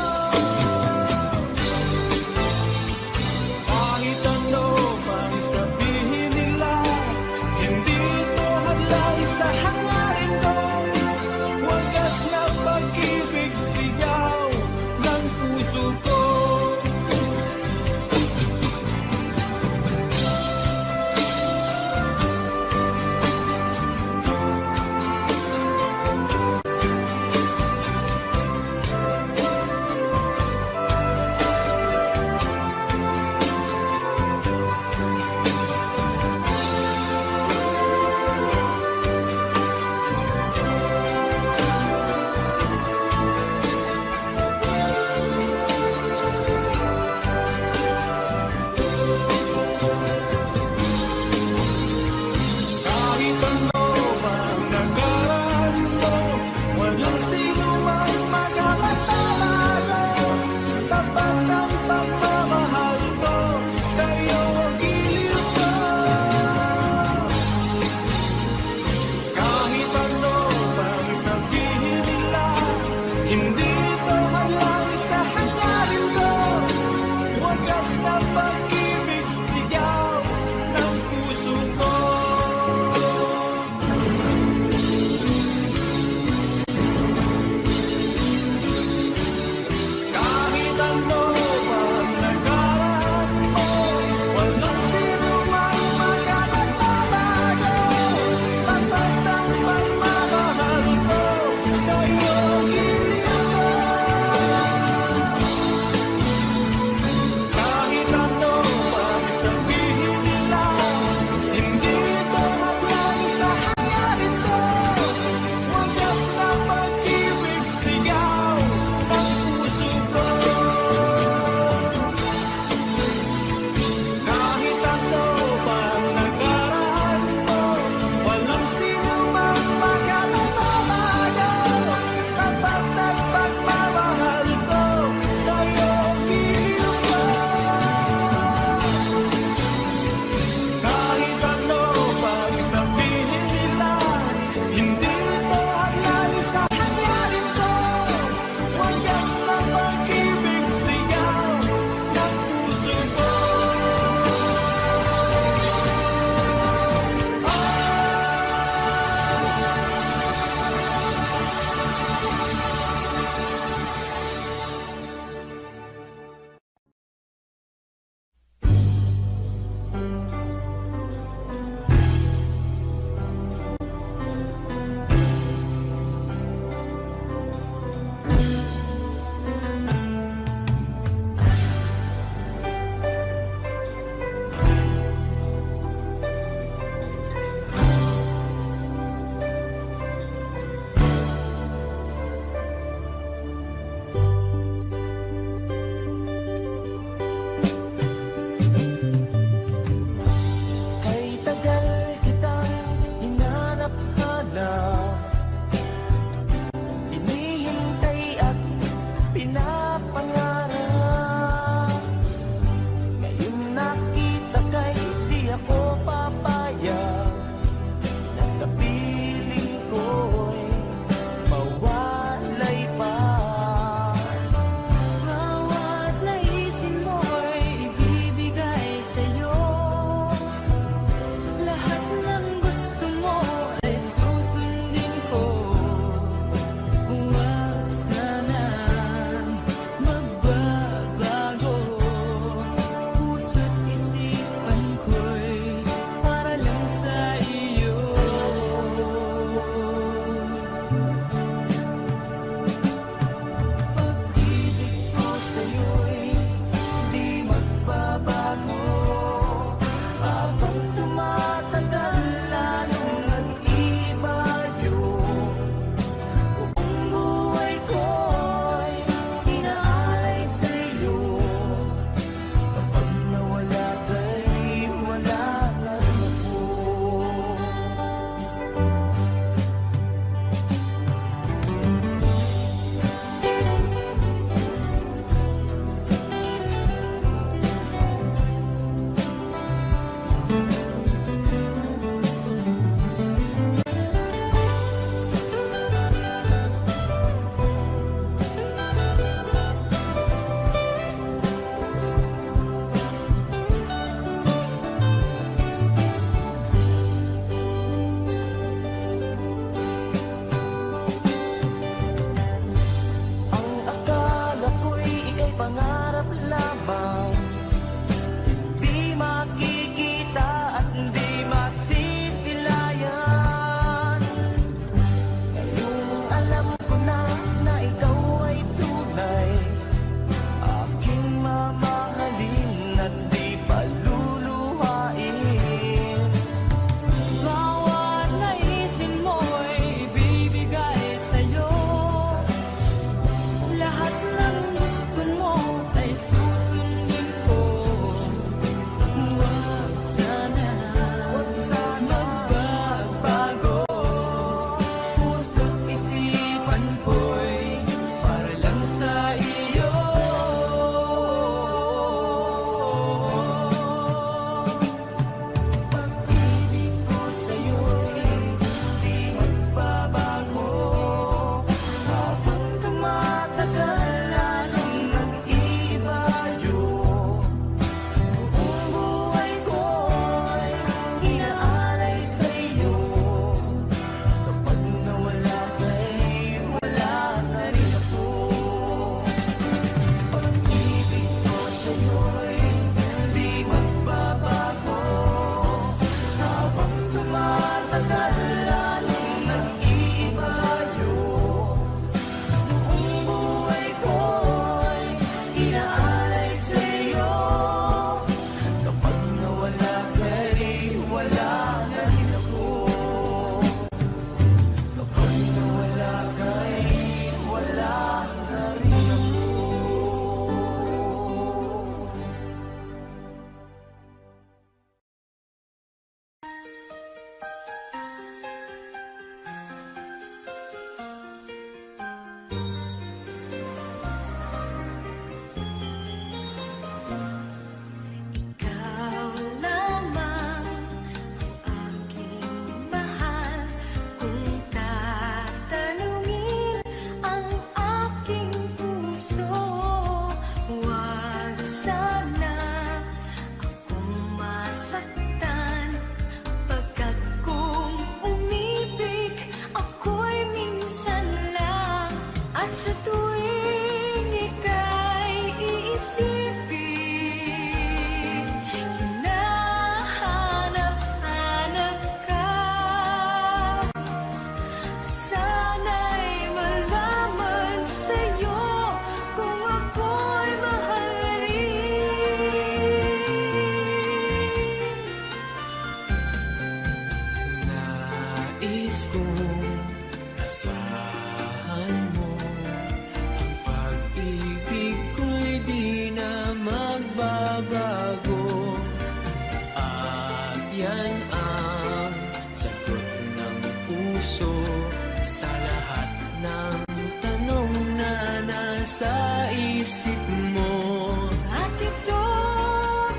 Sa lahat ng tanong na nasa isip mo, At ito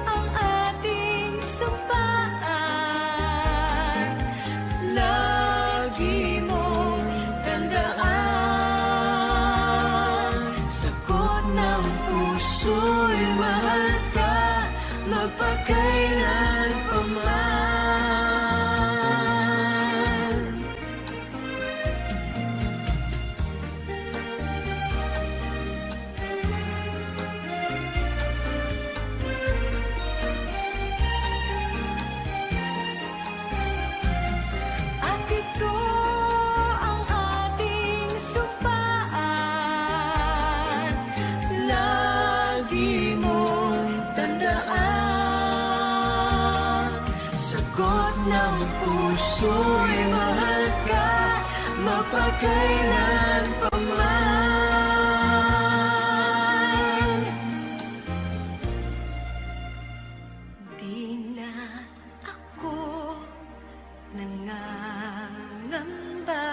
ang ating sumpaan. lagi mong tandaan. Sagot ng puso'y mahal ka, magpakailan pa man. At ito ang ating sumpaan. Lagi mong tandaan. Sagot ng puso'y mahal ka, mapagkailan pa man. Di na ako nangangamba,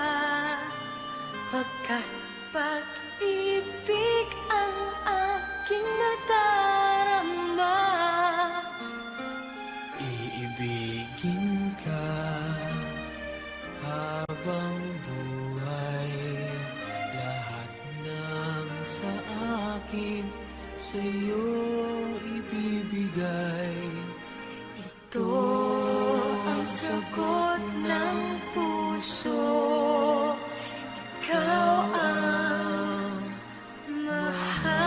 pagkat pag-ibig ang aking nadarama. Iibigin ka habang buhay. Lahat ng sa akin sa'yo ibibigay. Ito ang sagot ng puso. Ikaw ang mahal.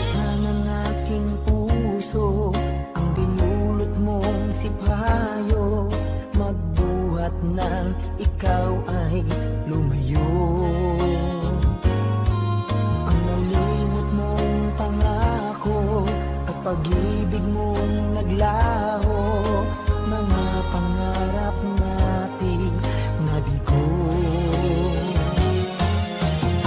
Sana ng aking puso ang dinulot mong sipayo, magbuhat ng ikaw ay lumayo. Ang nalimot mong pangako at pag-ibig mong naglaho, mga pangarap nating nabigo.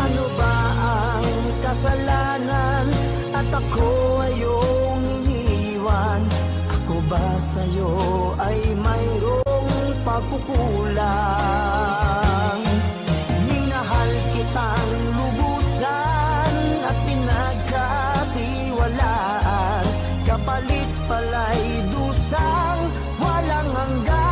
Ano ba ang kasalanan at ako ay iyong iniwan? Ako ba sa'yo ay mayroong pagkukulang? Minahal kitang lubusan at pinagkatiwalaan, kapalit pala'y dusang walang hanggan.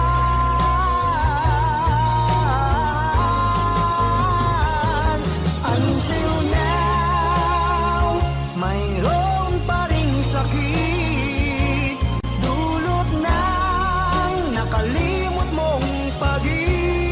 Until now, mayroon pa ring sakit, dulot ng nakalimot mong pag-ibig.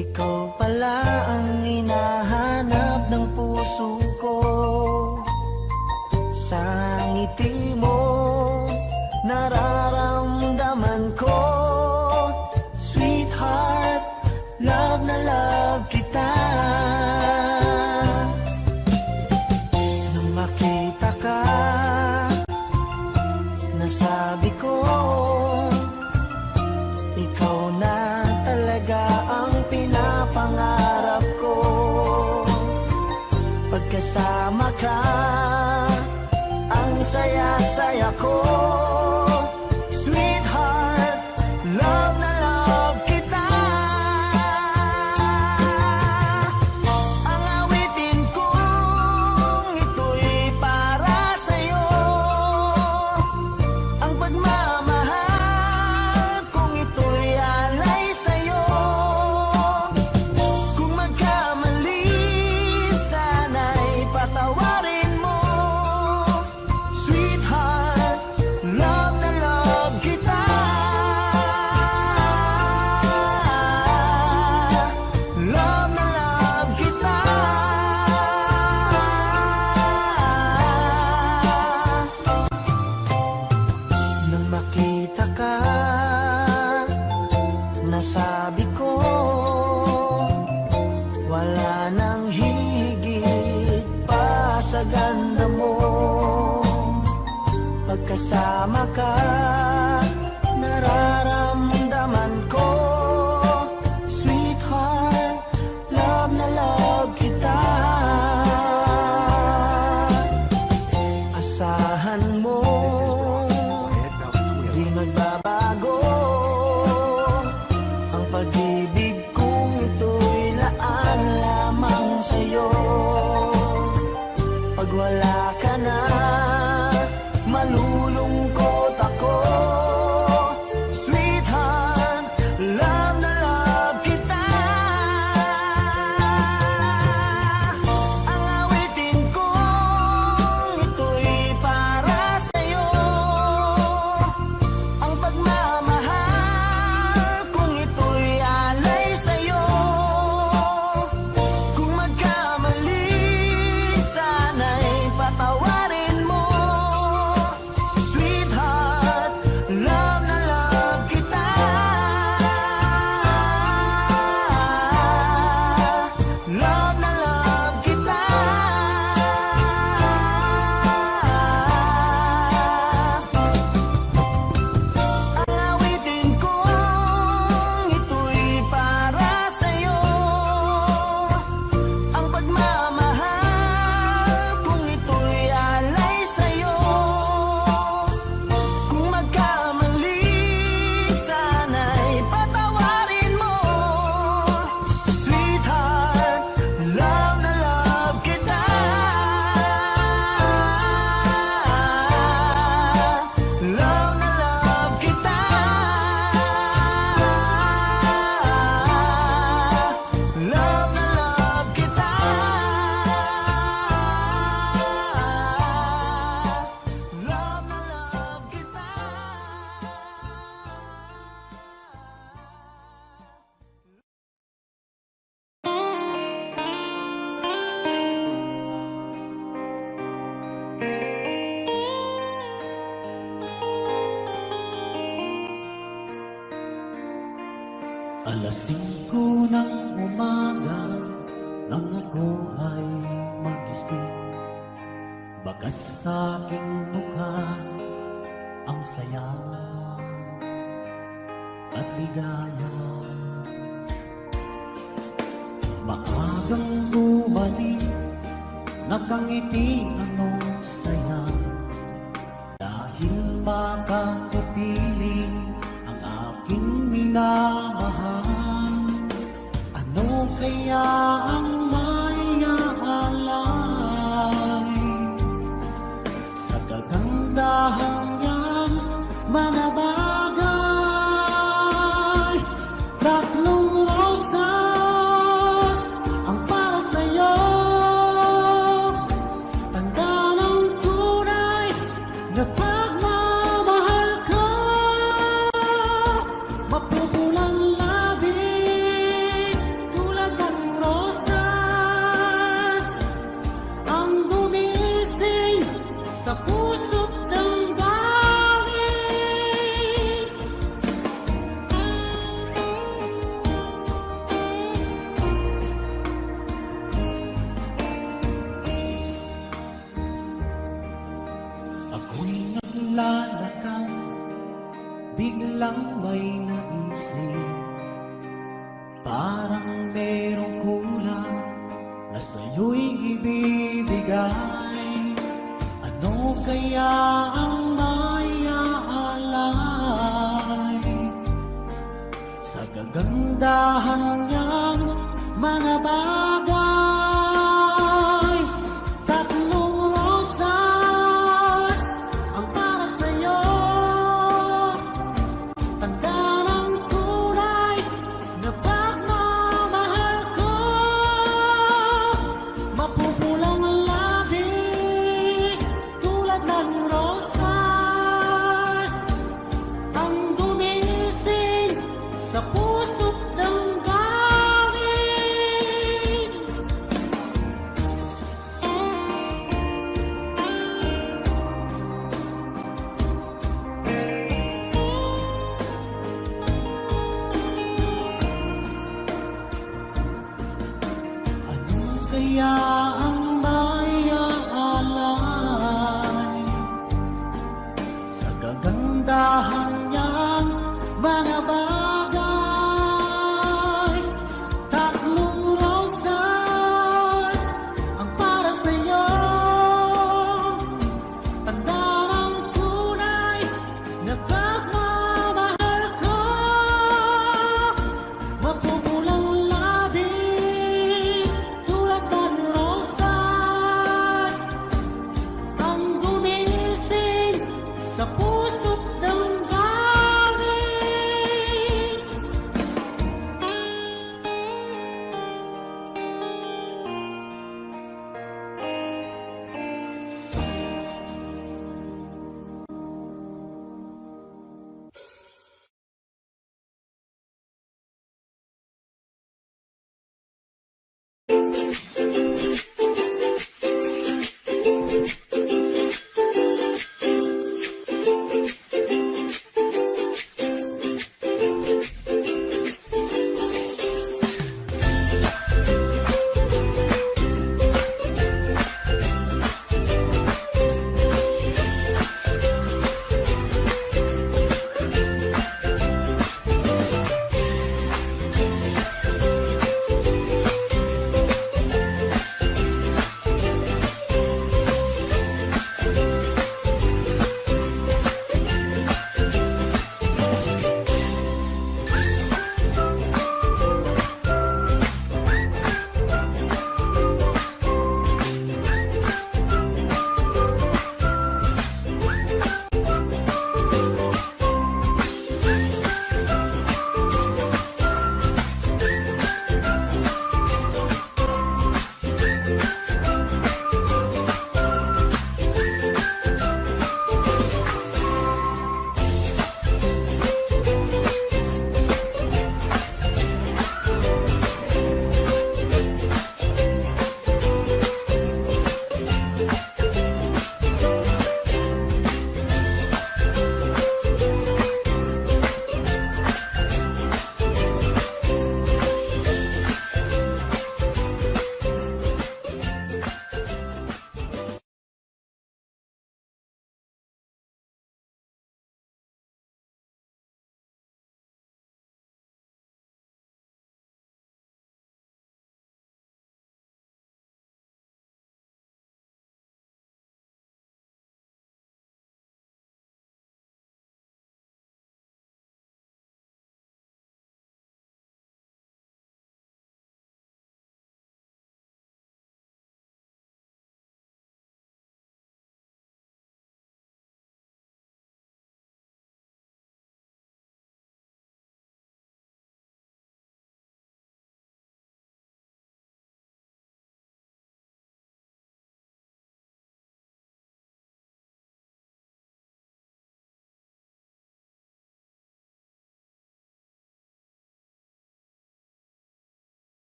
ikaw pala ang hinahanap ng puso ko. Sa ngiti mo, nararamdaman ko, sweetheart, love na love kita. Nung makita ka, nasabi ko, ikaw na talaga ang pinapangarap ko. Pagkasama ka, ang saya-saya ko. Sweetheart, love na love kita. Ang awitin kong ito'y para sa'yo. Ang pagmamahal kung ito'y alay sa'yo. Kung magkamali, sana'y patawarin mo. Sweetheart, love na love kita. Love na love kita. Nang makita ka, nasabi ko, wala nang higit pa sa ganda mo. Pagkasama ka, nararamdaman ko, sweetheart, love na love kita. Asahan mo, di magbabago ang pag-ibig kong ito'y laan lamang sa'yo. Pag wala ka na, malulungkot ako. Sweetheart, love na love kita. Ang awitin kong ito'y para sa'yo. Ang pagmamahal kung ito'y alay sa'yo. Kung magkamali, sana'y patawarin mo. Sweetheart, love na love kita. Love na love kita. Ang awitin kong ito'y para sa'yo. Ang pagmamahal kung ito'y alay sa'yo. Kung magkamali, sana'y patawarin mo. Sweetheart, love na love kita. Love na love kita. Love na love kita. Love na love kita. Alas 5 ng umaga nang ako ay magising, bakas sa aking mukha ang saya at ligaya. Maagang umalis, nakangiti anong saya, dahil makakapiling ang aking minamahal. Ano kaya ang may aalay sa kagandahan niyang mga bagay? Tatlong rosas ang para sa'yo, tanda ng tunay na pagmamahal ko. Mapupulang merong kulang na sa'yo'y ibibigay? Ano kaya ang may aalay sa kagandahan niyang mga bagay? Tatlong rosas ang para sa'yo, tanda ng tunay na pagmamahal ko. Mapupulang labi tulad ng rosas ang gumising sa puso't damdamin. Ano kaya